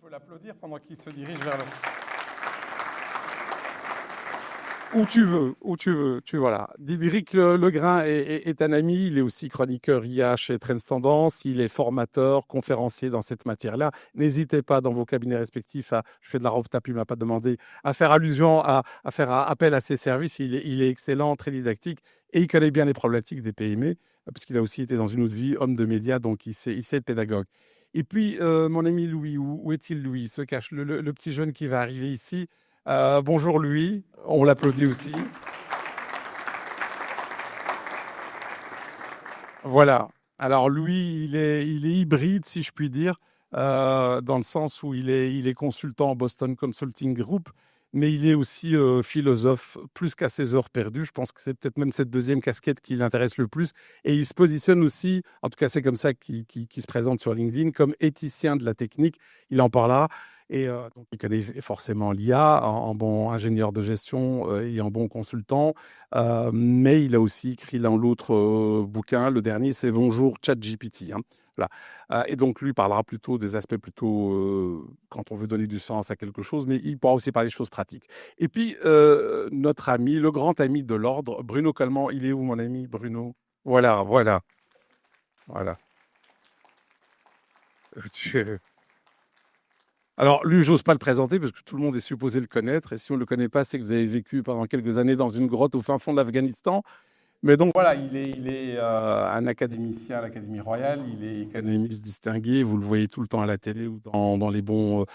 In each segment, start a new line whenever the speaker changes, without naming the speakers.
peut l'applaudir pendant qu'il se dirige vers le... Où tu veux, voilà. Diderik Legrain est un ami, il est aussi chroniqueur IA chez Trends Tendance, il est formateur, conférencier dans cette matière-là. N'hésitez pas dans vos cabinets respectifs je fais de la robe tape, il ne m'a pas demandé, à faire allusion, à faire appel à ses services. Il est excellent, très didactique et il connaît bien les problématiques des PME, puisqu'il a aussi été dans une autre vie homme de médias, donc il sait être pédagogue. Et puis, mon ami Louis, où est-il Louis? Il se cache, le petit jeune qui va arriver ici. Bonjour Louis, on l'applaudit aussi. Voilà. Alors Louis, il est hybride, si je puis dire, dans le sens où il est consultant en Boston Consulting Group, mais il est aussi philosophe, plus qu'à ses heures perdues. Je pense que c'est peut-être même cette deuxième casquette qui l'intéresse le plus. Et il se positionne aussi, en tout cas c'est comme ça qu'il se présente sur LinkedIn, comme éthicien de la technique. Il en parlera. Et donc, il connaît forcément l'IA en bon ingénieur de gestion et en bon consultant. Mais il a aussi écrit l'un ou l'autre bouquin. Le dernier, c'est Bonjour ChatGPT. Voilà. Et donc, lui parlera plutôt des aspects plutôt quand on veut donner du sens à quelque chose, mais il pourra aussi parler des choses pratiques. Et puis, notre ami, le grand ami de l'ordre, Bruno Calment. Il est où, mon ami Bruno? Voilà. Alors, lui, j'ose pas le présenter parce que tout le monde est supposé le connaître. Et si on ne le connaît pas, c'est que vous avez vécu pendant quelques années dans une grotte au fin fond de l'Afghanistan. Mais donc voilà, il est un académicien à l'Académie royale, il est économiste distingué, vous le voyez tout le temps à la télé ou dans les bons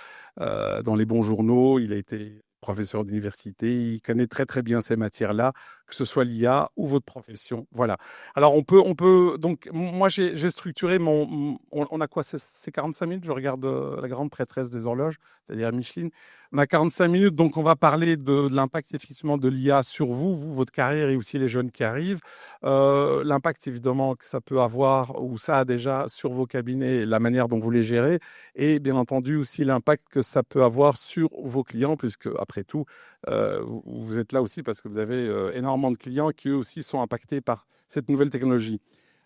journaux. Il a été professeur d'université, il connaît très très bien ces matières-là, que ce soit l'IA ou votre profession. Voilà. Alors on peut donc moi j'ai structuré on a quoi, c'est 45 minutes, je regarde la grande prêtresse des horloges, c'est-à-dire Micheline. On a 45 minutes, donc on va parler de l'impact effectivement de l'IA sur vous, votre carrière et aussi les jeunes qui arrivent. L'impact évidemment que ça peut avoir ou ça a déjà sur vos cabinets, la manière dont vous les gérez et bien entendu aussi l'impact que ça peut avoir sur vos clients puisque après tout, vous êtes là aussi parce que vous avez énormément de clients qui eux aussi sont impactés par cette nouvelle technologie.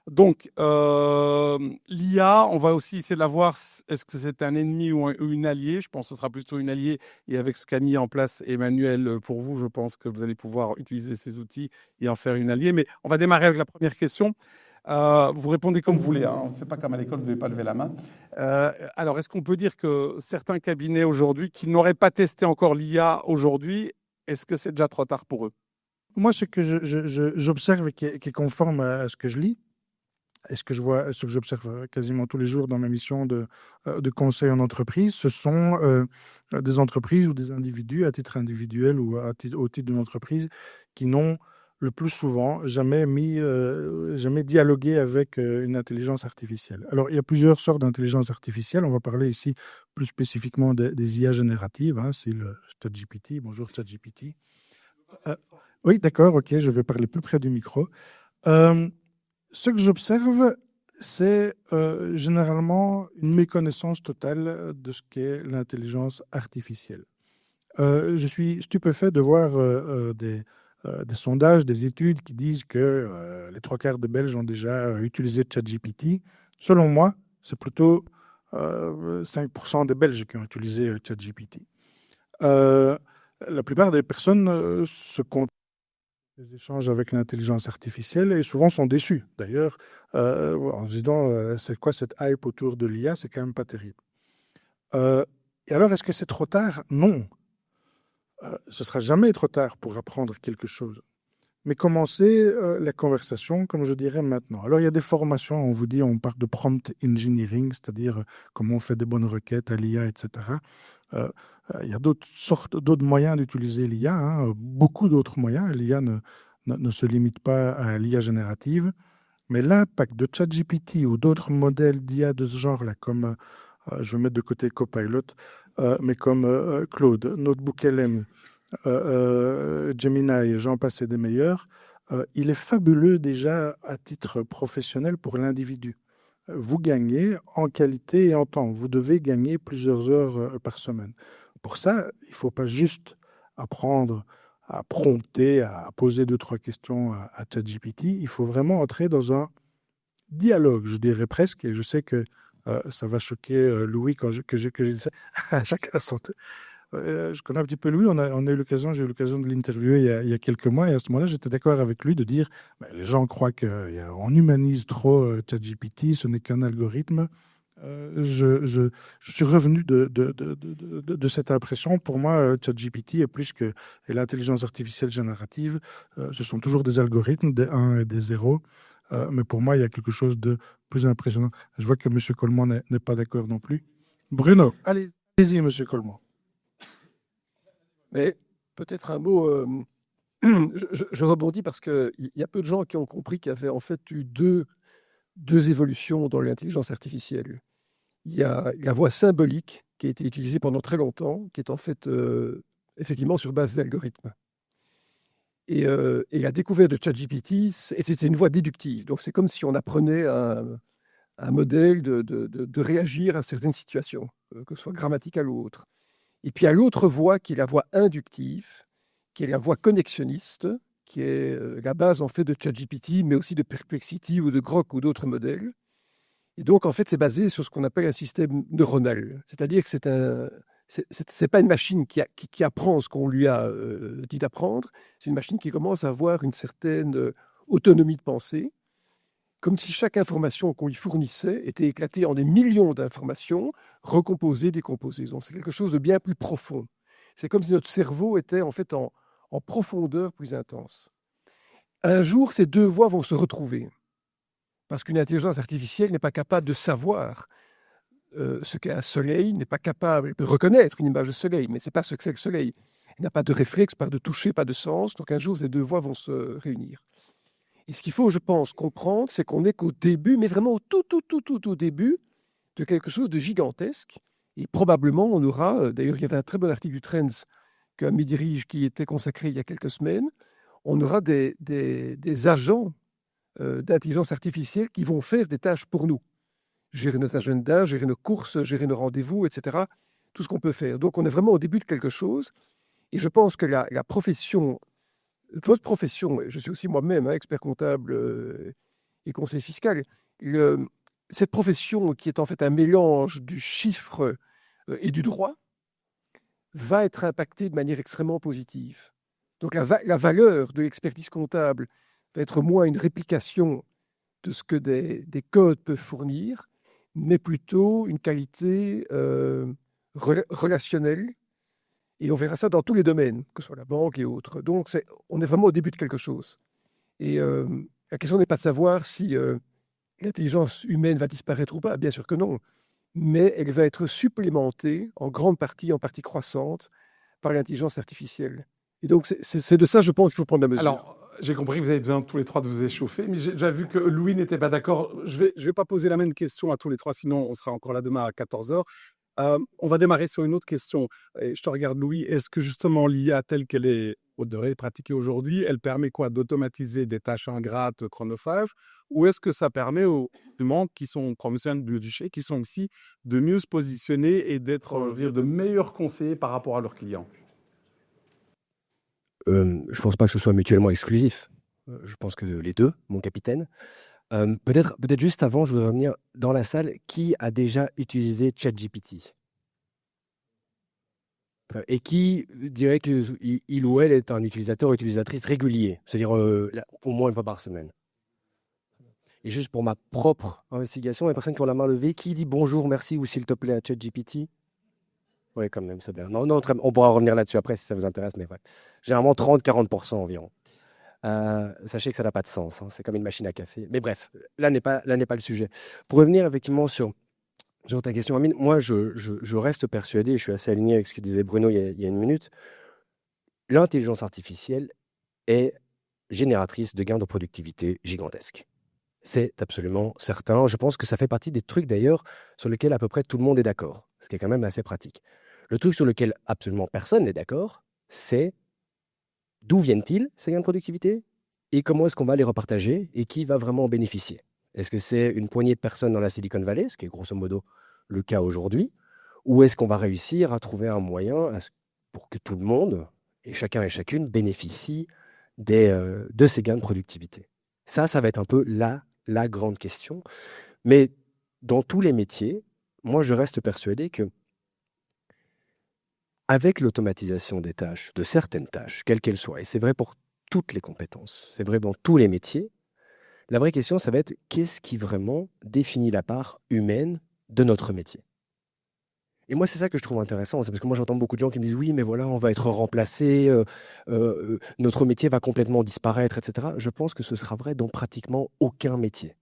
Donc, l'IA, on va aussi essayer de la voir, est-ce que c'est un ennemi ou une alliée? Je pense que ce sera plutôt une alliée. Et avec ce qu'a mis en place Emmanuel pour vous, je pense que vous allez pouvoir utiliser ces outils et en faire une alliée. Mais on va démarrer avec la première question. Vous répondez comme vous voulez. C'est pas comme à l'école, vous ne devez pas lever la main. Alors, est-ce qu'on peut dire que certains cabinets aujourd'hui qui n'auraient pas testé encore l'IA aujourd'hui, est-ce que c'est déjà trop tard pour eux?
Moi, ce que j'observe et qui est conforme à ce que je lis, et ce que je vois, ce que j'observe quasiment tous les jours dans ma mission de conseil en entreprise, ce sont des entreprises ou des individus à titre individuel ou au titre d'une entreprise qui n'ont le plus souvent jamais dialogué avec une intelligence artificielle. Alors, il y a plusieurs sortes d'intelligence artificielle. On va parler ici plus spécifiquement des IA génératives. C'est le ChatGPT. Bonjour ChatGPT. Oui, d'accord, ok, je vais parler plus près du micro. Ce que j'observe, c'est généralement une méconnaissance totale de ce qu'est l'intelligence artificielle. Je suis stupéfait de voir des sondages, des études qui disent que les 3/4 des Belges ont déjà utilisé ChatGPT. Selon moi, c'est plutôt 5% des Belges qui ont utilisé ChatGPT. La plupart des personnes se contentent des échanges avec l'intelligence artificielle et souvent sont déçus. D'ailleurs, en se disant c'est quoi cette hype autour de l'IA, c'est quand même pas terrible. Et alors, est-ce que c'est trop tard? Non. Ce sera jamais trop tard pour apprendre quelque chose. Mais commencer la conversation, comme je dirais maintenant. Alors, il y a des formations, on vous dit, on parle de prompt engineering, c'est-à-dire comment on fait des bonnes requêtes à l'IA, etc. Il y a d'autres moyens d'utiliser l'IA, beaucoup d'autres moyens. L'IA ne se limite pas à l'IA générative, mais l'impact de ChatGPT ou d'autres modèles d'IA de ce genre-là, comme, je vais mettre de côté Copilot, mais comme Claude, NotebookLM, Gemini et j'en passe et des meilleurs, il est fabuleux déjà à titre professionnel pour l'individu. Vous gagnez en qualité et en temps. Vous devez gagner plusieurs heures par semaine. Pour ça, il ne faut pas juste apprendre à prompter, à poser 2-3 questions à ChatGPT. Il faut vraiment entrer dans un dialogue, je dirais presque. Et je sais que Ça va choquer Louis que j'ai dit ça. Chacun son tour. Je connais un petit peu Louis. J'ai eu l'occasion de l'interviewer il y a quelques mois. Et à ce moment-là, j'étais d'accord avec lui de dire les gens croient qu'on humanise trop ChatGPT, ce n'est qu'un algorithme. Je suis revenu de cette impression. Pour moi, ChatGPT est plus que et l'intelligence artificielle générative. Ce sont toujours des algorithmes, des 1 et des 0. Mais pour moi, il y a quelque chose de plus impressionnant. Je vois que M. Coleman n'est pas d'accord non plus. Bruno, allez-y, M. Coleman.
Mais peut-être un mot, je rebondis parce qu'il y a peu de gens qui ont compris qu'il y avait en fait eu deux évolutions dans l'intelligence artificielle. Il y a la voix symbolique qui a été utilisée pendant très longtemps, qui est en fait effectivement sur base d'algorithmes. Et la découverte de ChatGPT, c'est une voix déductive. Donc c'est comme si on apprenait un modèle de réagir à certaines situations, que ce soit grammaticales ou autres. Et puis il y a l'autre voie qui est la voie inductive, qui est la voie connexionniste, qui est la base en fait de ChatGPT, mais aussi de Perplexity ou de Grok ou d'autres modèles. Et donc en fait c'est basé sur ce qu'on appelle un système neuronal, c'est-à-dire que c'est pas une machine qui apprend ce qu'on lui a dit d'apprendre, c'est une machine qui commence à avoir une certaine autonomie de pensée, comme si chaque information qu'on lui fournissait était éclatée en des millions d'informations, recomposées, décomposées. Donc c'est quelque chose de bien plus profond. C'est comme si notre cerveau était en fait en profondeur plus intense. Un jour, ces deux voies vont se retrouver, parce qu'une intelligence artificielle n'est pas capable de savoir ce qu'est un soleil, n'est pas capable, elle peut reconnaître une image de soleil, mais ce n'est pas ce que c'est le soleil. Elle n'a pas de réflexe, pas de toucher, pas de sens. Donc un jour, ces deux voies vont se réunir. Et ce qu'il faut, je pense, comprendre, c'est qu'on n'est qu'au début, mais vraiment au tout début de quelque chose de gigantesque. Et probablement, on aura, d'ailleurs, il y avait un très bon article du Trends qu'un dirige qui était consacré il y a quelques semaines, on aura des agents d'intelligence artificielle qui vont faire des tâches pour nous. Gérer nos agendas, gérer nos courses, gérer nos rendez-vous, etc. Tout ce qu'on peut faire. Donc, on est vraiment au début de quelque chose. Et je pense que la profession, votre profession, je suis aussi moi-même expert comptable et conseiller fiscal, cette profession qui est en fait un mélange du chiffre et du droit va être impactée de manière extrêmement positive. Donc la valeur de l'expertise comptable va être moins une réplication de ce que des codes peuvent fournir, mais plutôt une qualité relationnelle. Et on verra ça dans tous les domaines, que ce soit la banque et autres. Donc, on est vraiment au début de quelque chose. Et la question n'est pas de savoir si l'intelligence humaine va disparaître ou pas. Bien sûr que non. Mais elle va être supplémentée en grande partie, en partie croissante, par l'intelligence artificielle. Et donc, c'est de ça, je pense, qu'il faut prendre la mesure.
Alors, j'ai compris que vous avez besoin tous les trois de vous échauffer, mais j'ai déjà vu que Louis n'était pas d'accord. Je vais pas poser la même question à tous les trois, sinon on sera encore là demain à 14h. On va démarrer sur une autre question. Et je te regarde, Louis. Est-ce que justement l'IA telle qu'elle est pratiquée aujourd'hui, elle permet quoi? D'automatiser des tâches ingrates chronophages? Ou est-ce que ça permet aux humains qui sont promotionnels du duché, qui sont ici, de mieux se positionner et d'être de meilleurs conseillers par rapport à leurs clients?
Je ne pense pas que ce soit mutuellement exclusif. Je pense que les deux, mon capitaine. Peut-être juste avant, je voudrais revenir dans la salle. Qui a déjà utilisé ChatGPT? Et qui dirait qu'il ou elle est un utilisateur ou utilisatrice régulier, c'est-à-dire au moins une fois par semaine? Et juste pour ma propre investigation, les personnes qui ont la main levée, qui dit bonjour, merci ou s'il te plaît à ChatGPT? Oui, quand même, c'est bien. Non, on pourra revenir là-dessus après si ça vous intéresse, mais bref. Généralement 30-40% environ. Sachez que ça n'a pas de sens, hein. C'est comme une machine à café. Mais bref, là n'est pas le sujet. Pour revenir effectivement sur ta question, Amine, moi je reste persuadé, je suis assez aligné avec ce que disait Bruno il y a une minute. L'intelligence artificielle est génératrice de gains de productivité gigantesques. C'est absolument certain. Je pense que ça fait partie des trucs d'ailleurs sur lesquels à peu près tout le monde est d'accord, ce qui est quand même assez pratique. Le truc sur lequel absolument personne n'est d'accord, c'est d'où viennent-ils ces gains de productivité et comment est-ce qu'on va les repartager et qui va vraiment en bénéficier? Est-ce que c'est une poignée de personnes dans la Silicon Valley, ce qui est grosso modo le cas aujourd'hui, ou est-ce qu'on va réussir à trouver un moyen pour que tout le monde, et chacun et chacune, bénéficie de ces gains de productivité? Ça va être un peu la grande question. Mais dans tous les métiers, moi, je reste persuadé que avec l'automatisation des tâches, de certaines tâches, quelles qu'elles soient, et c'est vrai pour toutes les compétences, c'est vrai dans tous les métiers, la vraie question, ça va être qu'est-ce qui vraiment définit la part humaine de notre métier? Et moi, c'est ça que je trouve intéressant, c'est parce que moi, j'entends beaucoup de gens qui me disent oui, mais voilà, on va être remplacé, notre métier va complètement disparaître, etc. Je pense que ce sera vrai dans pratiquement aucun métier.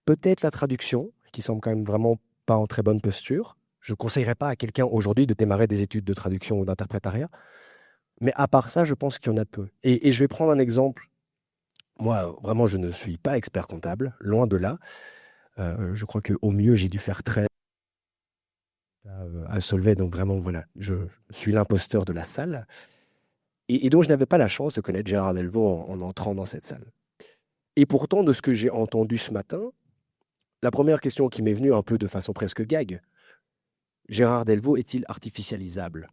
Peut-être la traduction, qui semble quand même vraiment pas en très bonne posture. Je ne conseillerais pas à quelqu'un aujourd'hui de démarrer des études de traduction ou d'interprétariat. Mais à part ça, je pense qu'il y en a peu. Et je vais prendre un exemple. Moi, vraiment, je ne suis pas expert comptable, loin de là. Je crois qu'au mieux, j'ai dû faire 13 à Solvay. Donc vraiment, voilà, je suis l'imposteur de la salle. Et donc, je n'avais pas la chance de connaître Gérard Delvaux en entrant dans cette salle. Et pourtant, de ce que j'ai entendu ce matin, la première question qui m'est venue un peu de façon presque gag, Gérard Delvaux est-il artificialisable?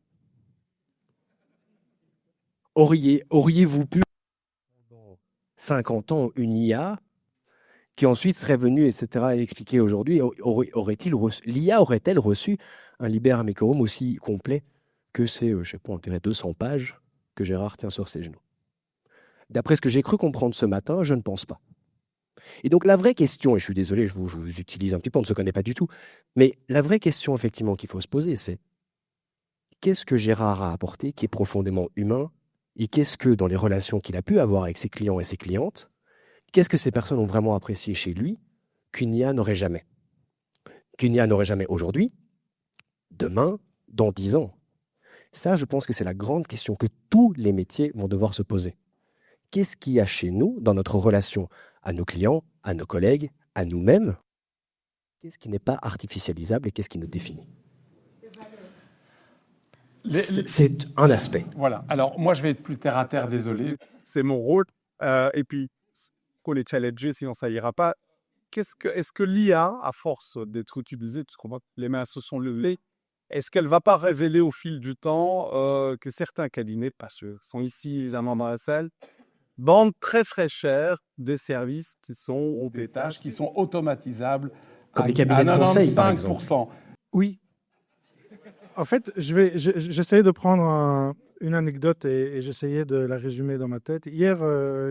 Auriez-vous pu, pendant 50 ans, une IA qui ensuite serait venue, etc., et expliquer aujourd'hui, l'IA aurait-elle reçu un liber amecorum aussi complet que ces, je sais pas, on dirait 200 pages que Gérard tient sur ses genoux? D'après ce que j'ai cru comprendre ce matin, je ne pense pas. Et donc la vraie question, et je suis désolé, je vous utilise un petit peu, on ne se connaît pas du tout, mais la vraie question effectivement qu'il faut se poser, c'est qu'est-ce que Gérard a apporté qui est profondément humain, et qu'est-ce que dans les relations qu'il a pu avoir avec ses clients et ses clientes, qu'est-ce que ces personnes ont vraiment apprécié chez lui qu'une IA n'aurait jamais? Qu'une IA n'aurait jamais aujourd'hui, demain, dans 10 ans. Ça, je pense que c'est la grande question que tous les métiers vont devoir se poser. Qu'est-ce qu'il y a chez nous, dans notre relation à nos clients, à nos collègues, à nous-mêmes? Qu'est-ce qui n'est pas artificialisable et qu'est-ce qui nous définit? C'est un aspect.
Voilà. Alors, moi, je vais être plus terre à terre, désolé.
C'est mon rôle. Et puis, qu'on est challengé, sinon ça ira pas. Est-ce que l'IA, à force d'être utilisée, parce qu'on voit que les mains se sont levées, est-ce qu'elle va pas révéler au fil du temps que certains cabinets, pas ceux qui sont ici évidemment dans la salle, vendent très très cher des services qui sont
Ou des tâches qui sont automatisables
Comme les cabinets de conseil, par
95%.
Oui. En fait, j'essayais de prendre une anecdote et j'essayais de la résumer dans ma tête. Hier,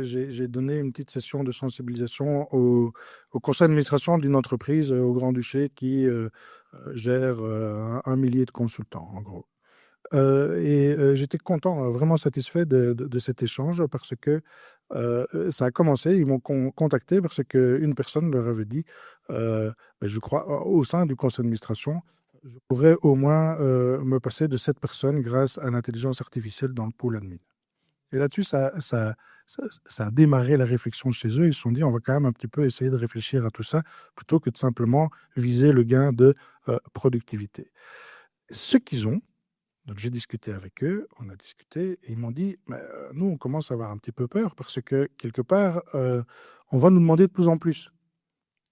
j'ai donné une petite session de sensibilisation au conseil d'administration d'une entreprise au Grand-Duché qui gère 1 millier de consultants, en gros. J'étais content, vraiment satisfait de cet échange parce que ça a commencé. Ils m'ont contacté parce qu'une personne leur avait dit, je crois, au sein du conseil d'administration, je pourrais au moins me passer de cette personne grâce à l'intelligence artificielle dans le pôle admin. Et là-dessus, ça a démarré la réflexion chez eux. Ils se sont dit, on va quand même un petit peu essayer de réfléchir à tout ça plutôt que de simplement viser le gain de productivité. Ce qu'ils ont, donc j'ai discuté avec eux, on a discuté, et ils m'ont dit, nous, on commence à avoir un petit peu peur parce que quelque part, on va nous demander de plus en plus.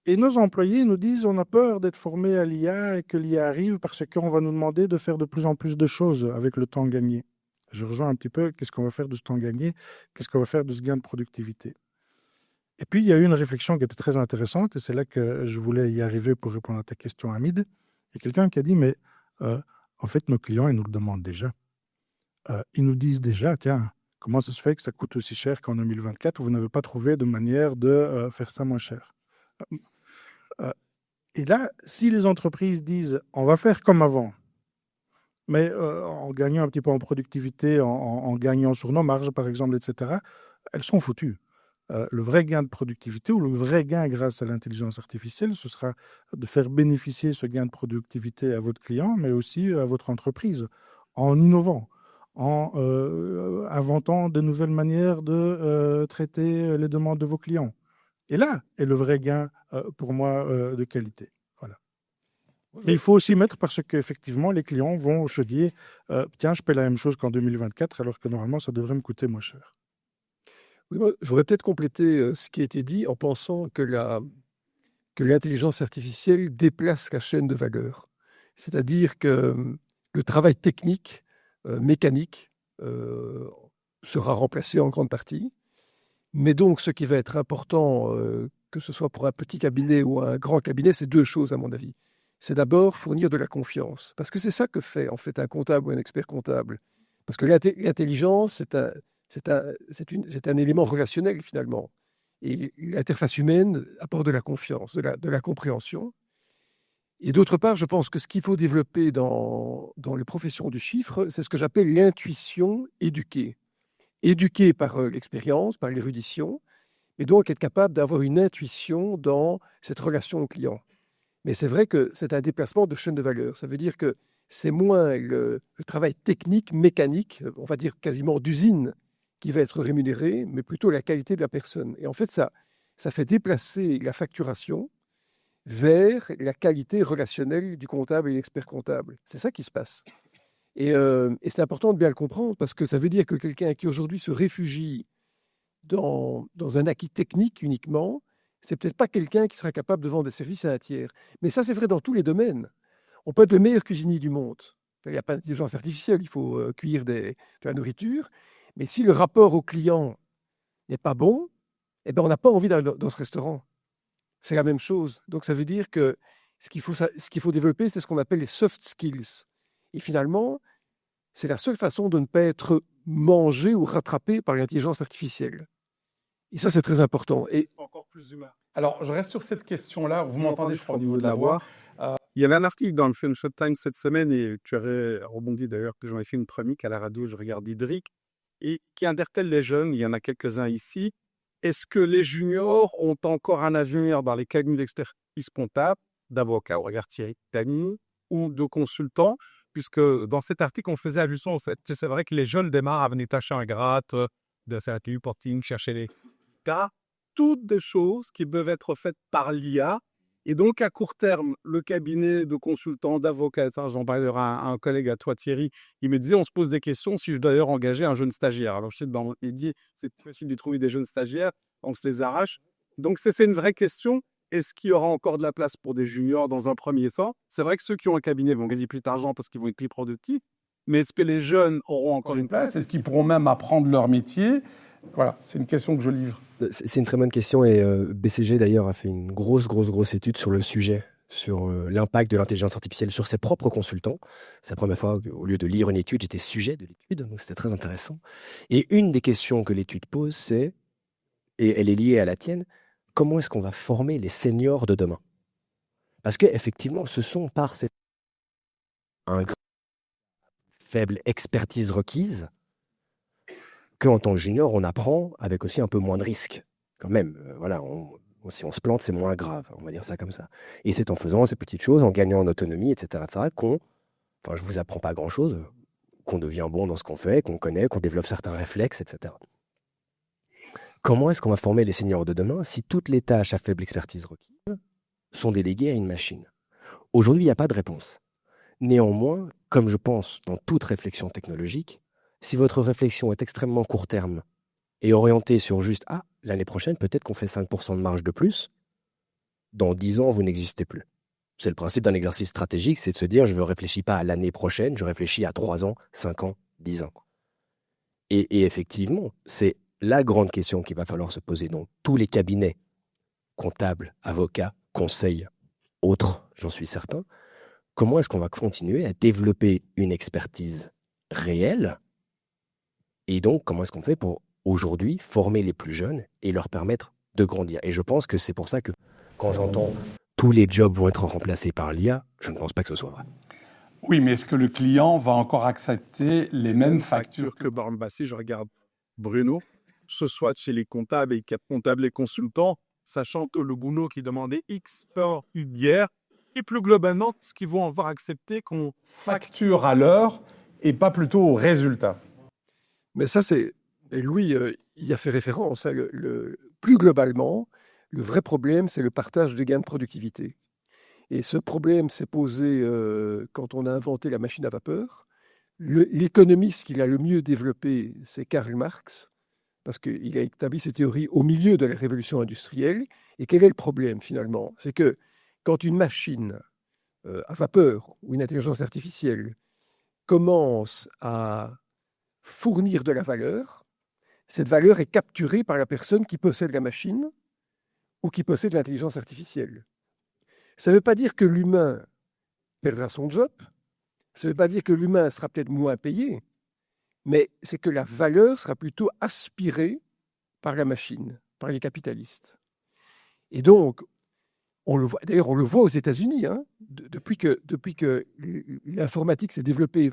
Et nos employés nous disent, on a peur d'être formés à l'IA et que l'IA arrive parce qu'on va nous demander de faire de plus en plus de choses avec le temps gagné. Je rejoins un petit peu, qu'est-ce qu'on va faire de ce temps gagné? Qu'est-ce qu'on va faire de ce gain de productivité? Et puis, il y a eu une réflexion qui était très intéressante, et c'est là que je voulais y arriver pour répondre à ta question, Hamid. Il y a quelqu'un qui a dit, mais en fait, nos clients, ils nous le demandent déjà. Ils nous disent déjà, tiens, comment ça se fait que ça coûte aussi cher qu'en 2024, vous n'avez pas trouvé de manière de faire ça moins cher? Et là, si les entreprises disent, on va faire comme avant, mais en gagnant un petit peu en productivité, en gagnant sur nos marges, par exemple, etc., elles sont foutues. Le vrai gain de productivité ou le vrai gain grâce à l'intelligence artificielle, ce sera de faire bénéficier ce gain de productivité à votre client, mais aussi à votre entreprise, en innovant, en inventant de nouvelles manières de traiter les demandes de vos clients. Et là est le vrai gain, pour moi, de qualité. Voilà. Mais il faut aussi mettre parce qu'effectivement, les clients vont se dire tiens, je paie la même chose qu'en 2024, alors que normalement, ça devrait me coûter moins cher.
Oui, moi, je voudrais peut-être compléter ce qui a été dit en pensant que l'intelligence artificielle déplace la chaîne de valeur. C'est-à-dire que le travail technique, mécanique, sera remplacé en grande partie. Mais donc, ce qui va être important que ce soit pour un petit cabinet ou un grand cabinet, c'est deux choses à mon avis. C'est d'abord fournir de la confiance, parce que c'est ça que fait en fait un comptable ou un expert comptable. Parce que l'intelligence, c'est un élément relationnel finalement. Et l'interface humaine apporte de la confiance, de la compréhension. Et d'autre part, je pense que ce qu'il faut développer dans les professions du chiffre, c'est ce que j'appelle l'intuition éduquée. Éduquée par l'expérience, par l'érudition, et donc être capable d'avoir une intuition dans cette relation au client. Mais c'est vrai que c'est un déplacement de chaîne de valeur. Ça veut dire que c'est moins le travail technique, mécanique, on va dire quasiment d'usine, qui va être rémunéré, mais plutôt la qualité de la personne. Et en fait, ça fait déplacer la facturation vers la qualité relationnelle du comptable et de l'expert comptable. C'est ça qui se passe. Et c'est important de bien le comprendre, parce que ça veut dire que quelqu'un qui aujourd'hui se réfugie dans un acquis technique uniquement, c'est peut-être pas quelqu'un qui sera capable de vendre des services à un tiers. Mais ça, c'est vrai dans tous les domaines. On peut être le meilleur cuisinier du monde. Il n'y a pas d'intelligence artificielle, il faut cuire de la nourriture. Mais si le rapport au client n'est pas bon, eh ben, on n'a pas envie d'aller dans ce restaurant. C'est la même chose. Donc, ça veut dire que ce qu'il faut développer, c'est ce qu'on appelle les soft skills. Et finalement, c'est la seule façon de ne pas être mangé ou rattrapé par l'intelligence artificielle. Et ça, c'est très important. Et
Encore plus humain.
Alors, je reste sur cette question-là. Vous m'entendez, je crois, au niveau de la voix.
Il y avait un article dans le Financial Times cette semaine, et tu avais rebondi d'ailleurs que j'en ai fait une chronique à la radio, je regarde Idric, et qui interpelle les jeunes, il y en a quelques-uns ici. Est-ce que les juniors ont encore un avenir dans les cabinets d'expertise comptable, d'avocats, regarde Thierry Tani, ou de consultants? Puisque dans cet article, on faisait allusion au fait, c'est vrai que les jeunes démarrent à venir tâcher un gratte, de CATU, porting, chercher les cas, toutes des choses qui peuvent être faites par l'IA. Et donc, à court terme, le cabinet de consultants, d'avocats, j'en parlais à un collègue à toi, Thierry, il me disait, on se pose des questions si je dois d'ailleurs engager un jeune stagiaire. Alors, je sais, dans votre métier, c'est facile de trouver des jeunes stagiaires, on se les arrache. Donc, c'est une vraie question. Est-ce qu'il y aura encore de la place pour des juniors dans un premier temps? C'est vrai que ceux qui ont un cabinet vont gagner plus d'argent parce qu'ils vont être plus productifs. Mais est-ce que les jeunes auront encore une place?
Est-ce qu'ils pourront même apprendre leur métier? Voilà, c'est une question que je livre.
C'est une très bonne question, et BCG d'ailleurs a fait une grosse étude sur le sujet, sur l'impact de l'intelligence artificielle sur ses propres consultants. C'est la première fois qu'au lieu de lire une étude, j'étais sujet de l'étude, donc c'était très intéressant. Et une des questions que l'étude pose, c'est, et elle est liée à la tienne, comment est-ce qu'on va former les seniors de demain? Parce qu'effectivement, ce sont par cette faible expertise requise qu'en tant que junior, on apprend avec aussi un peu moins de risques. Quand même, voilà, si on se plante, c'est moins grave, on va dire ça comme ça. Et c'est en faisant ces petites choses, en gagnant en autonomie, etc., qu'on, enfin, je vous apprends pas grand-chose, qu'on devient bon dans ce qu'on fait, qu'on connaît, qu'on développe certains réflexes, etc. Comment est-ce qu'on va former les seniors de demain si toutes les tâches à faible expertise requise sont déléguées à une machine? Aujourd'hui, il n'y a pas de réponse. Néanmoins, comme je pense dans toute réflexion technologique, si votre réflexion est extrêmement court terme et orientée sur juste « Ah, l'année prochaine, peut-être qu'on fait 5% de marge de plus », dans 10 ans, vous n'existez plus. C'est le principe d'un exercice stratégique, c'est de se dire « Je ne réfléchis pas à l'année prochaine, je réfléchis à 3 ans, 5 ans, 10 ans ». Et effectivement, c'est la grande question qu'il va falloir se poser dans tous les cabinets, comptables, avocats, conseils, autres, j'en suis certain. Comment est-ce qu'on va continuer à développer une expertise réelle? Et donc, comment est-ce qu'on fait pour aujourd'hui former les plus jeunes et leur permettre de grandir? Et je pense que c'est pour ça que quand j'entends tous les jobs vont être remplacés par l'IA, je ne pense pas que ce soit vrai.
Oui, mais est-ce que le client va encore accepter les mêmes factures
Que Borne Bassi, je regarde Bruno, ce soit chez les comptables et consultants, sachant que le boulot qui demandait X par hier, et plus globalement, ce qu'ils vont avoir accepté qu'on
facture à l'heure et pas plutôt au résultat?
Mais ça, et Louis y a fait référence. Hein, plus globalement, le vrai problème, c'est le partage des gains de productivité. Et ce problème s'est posé quand on a inventé la machine à vapeur. L'économiste qui l'a le mieux développé, c'est Karl Marx, parce qu'il a établi ses théories au milieu de la révolution industrielle. Et quel est le problème, finalement? C'est que quand une machine à vapeur ou une intelligence artificielle commence à fournir de la valeur, cette valeur est capturée par la personne qui possède la machine ou qui possèdent l'intelligence artificielle. Ça ne veut pas dire que l'humain perdra son job, ça ne veut pas dire que l'humain sera peut-être moins payé, mais c'est que la valeur sera plutôt aspirée par la machine, par les capitalistes. Et donc, on le voit, d'ailleurs, on le voit aux États-Unis, hein, depuis que l'informatique s'est développée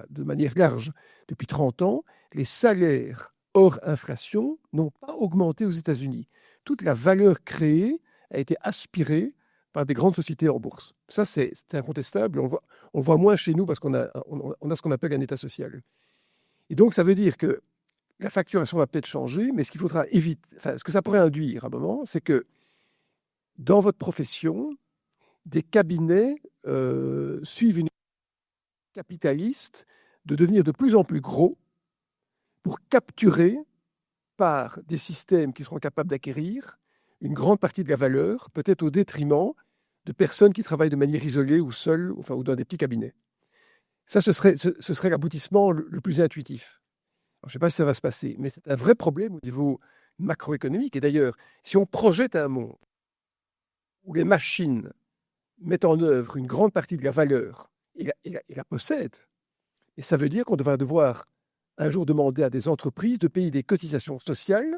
de manière large depuis 30 ans, les salaires hors inflation n'ont pas augmenté aux États-Unis. Toute la valeur créée a été aspirée par des grandes sociétés en bourse. Ça, c'est incontestable. On le voit moins chez nous parce qu'on a ce qu'on appelle un État social. Et donc, ça veut dire que la facturation va peut-être changer, mais ce qu'il faudra éviter, ce que ça pourrait induire à un moment, c'est que dans votre profession, des cabinets suivent une capitaliste de devenir de plus en plus gros pour capturer par des systèmes qui seront capables d'acquérir une grande partie de la valeur, peut-être au détriment de personnes qui travaillent de manière isolée ou seules, ou dans des petits cabinets. Ça, ce serait l'aboutissement le plus intuitif. Alors, je ne sais pas si ça va se passer, mais c'est un vrai problème au niveau macroéconomique. Et d'ailleurs, si on projette un monde où les machines mettent en œuvre une grande partie de la valeur et la possèdent, et ça veut dire qu'on va devoir un jour demander à des entreprises de payer des cotisations sociales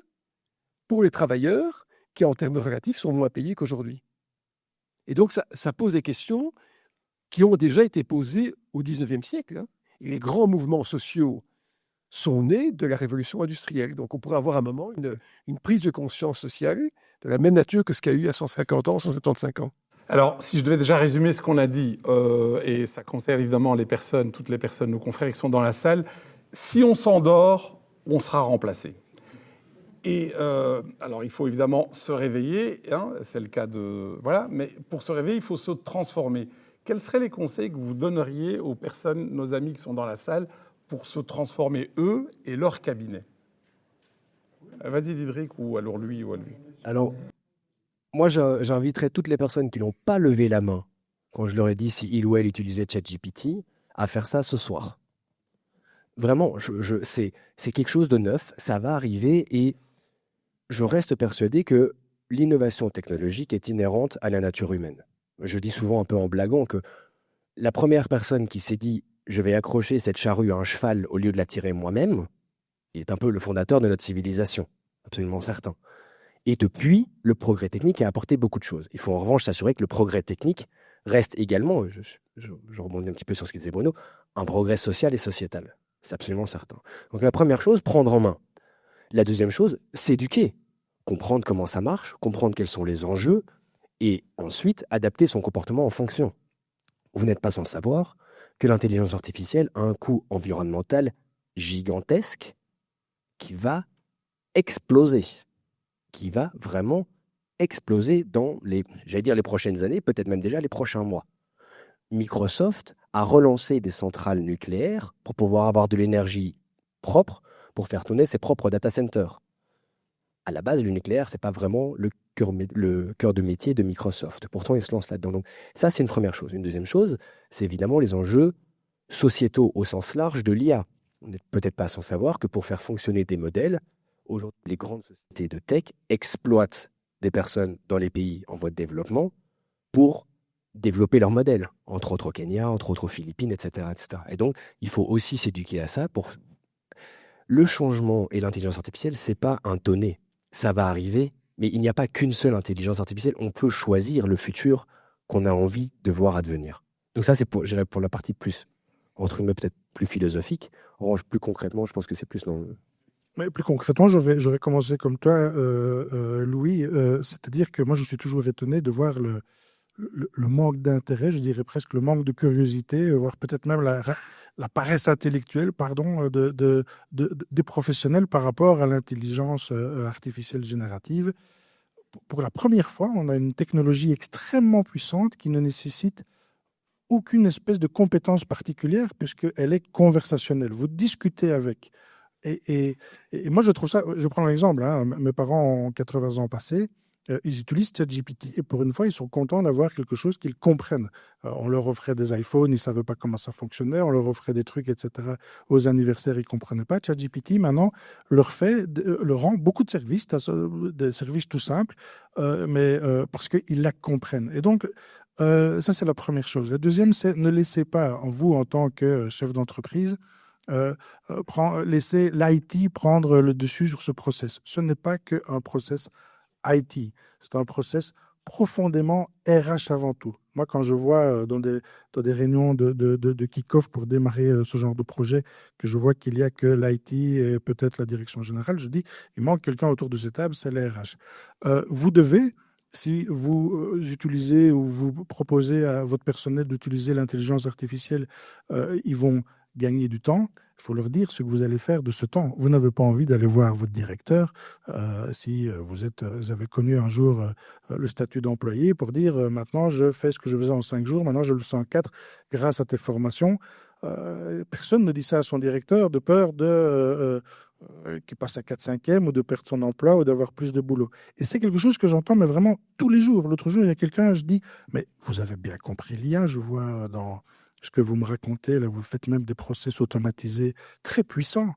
pour les travailleurs qui, en termes relatifs, sont moins payés qu'aujourd'hui. Et donc, ça pose des questions qui ont déjà été posées au XIXe siècle. Hein. Et les grands mouvements sociaux sont nés de la révolution industrielle. Donc, on pourrait avoir à un moment une prise de conscience sociale de la même nature que ce qu'il y a eu à 150 ans, 175 ans.
Alors, si je devais déjà résumer ce qu'on a dit, et ça concerne évidemment toutes les personnes, nos confrères qui sont dans la salle, si on s'endort, on sera remplacé. Et alors, il faut évidemment se réveiller, hein, c'est le cas de... Voilà, mais pour se réveiller, il faut se transformer. Quels seraient les conseils que vous donneriez aux personnes, nos amis qui sont dans la salle, pour se transformer, eux, et leur cabinet? Vas-y, Diederik, ou alors lui, ou à lui.
Alors, moi, j'inviterais toutes les personnes qui n'ont pas levé la main quand je leur ai dit si il ou elle utilisait ChatGPT à faire ça ce soir. Vraiment, c'est quelque chose de neuf, ça va arriver et je reste persuadé que l'innovation technologique est inhérente à la nature humaine. Je dis souvent un peu en blaguant que la première personne qui s'est dit « je vais accrocher cette charrue à un cheval au lieu de la tirer moi-même » est un peu le fondateur de notre civilisation, absolument certain. Et depuis, le progrès technique a apporté beaucoup de choses. Il faut en revanche s'assurer que le progrès technique reste également, je rebondis un petit peu sur ce que disait Bruno, un progrès social et sociétal. C'est absolument certain. Donc la première chose, prendre en main. La deuxième chose, s'éduquer. Comprendre comment ça marche, comprendre quels sont les enjeux, et ensuite adapter son comportement en fonction. Vous n'êtes pas sans savoir que l'intelligence artificielle a un coût environnemental gigantesque qui va exploser. Qui va vraiment exploser dans les prochaines années, peut-être même déjà les prochains mois. Microsoft a relancé des centrales nucléaires pour pouvoir avoir de l'énergie propre pour faire tourner ses propres data centers. À la base, le nucléaire, ce n'est pas vraiment le cœur de métier de Microsoft. Pourtant, ils se lancent là-dedans. Donc, ça, c'est une première chose. Une deuxième chose, c'est évidemment les enjeux sociétaux au sens large de l'IA. On n'est peut-être pas sans savoir que pour faire fonctionner des modèles, aujourd'hui, les grandes sociétés de tech exploitent des personnes dans les pays en voie de développement pour développer leurs modèles, entre autres au Kenya, entre autres aux Philippines, etc., etc. Et donc, il faut aussi s'éduquer à ça. Le changement et l'intelligence artificielle, ce n'est pas un donné. Ça va arriver, mais il n'y a pas qu'une seule intelligence artificielle. On peut choisir le futur qu'on a envie de voir advenir. Donc ça, c'est pour la partie plus, entre guillemets, peut-être plus philosophique. En revanche, plus concrètement, je pense que c'est plus dans le...
Mais plus concrètement, je vais commencer comme toi, Louis. C'est-à-dire que moi, je suis toujours étonné de voir le manque d'intérêt, je dirais presque le manque de curiosité, voire peut-être même la paresse intellectuelle, des professionnels par rapport à l'intelligence artificielle générative. Pour la première fois, on a une technologie extrêmement puissante qui ne nécessite aucune espèce de compétence particulière puisqu'elle est conversationnelle. Vous discutez avec. Et moi, je trouve ça, je prends un exemple, hein, mes parents ont 80 ans passés, ils utilisent ChatGPT. Et pour une fois, ils sont contents d'avoir quelque chose qu'ils comprennent. On leur offrait des iPhones, ils ne savaient pas comment ça fonctionnait. On leur offrait des trucs, etc. Aux anniversaires, ils ne comprenaient pas. ChatGPT, maintenant, leur rend beaucoup de services, des services tout simples, mais parce qu'ils la comprennent. Et donc, ça, c'est la première chose. La deuxième, c'est ne laissez pas, vous, en tant que chef d'entreprise, laisser l'IT prendre le dessus sur ce process. Ce n'est pas qu'un process IT, c'est un process profondément RH avant tout. Moi, quand je vois dans des réunions de kick-off pour démarrer ce genre de projet, que je vois qu'il n'y a que l'IT et peut-être la direction générale, je dis, il manque quelqu'un autour de cette table, c'est les RH. Vous devez, si vous utilisez ou vous proposez à votre personnel d'utiliser l'intelligence artificielle, ils vont gagner du temps. Il faut leur dire ce que vous allez faire de ce temps. Vous n'avez pas envie d'aller voir votre directeur si vous avez connu un jour le statut d'employé pour dire maintenant je fais ce que je faisais en 5 jours, maintenant je le fais en 4 grâce à tes formations. Personne ne dit ça à son directeur de peur qu'il passe à 4/5e ou de perdre son emploi ou d'avoir plus de boulot. Et c'est quelque chose que j'entends mais vraiment tous les jours. L'autre jour, il y a quelqu'un, je dis, mais vous avez bien compris l'IA, je vois dans ce que vous me racontez, là, vous faites même des process automatisés très puissants,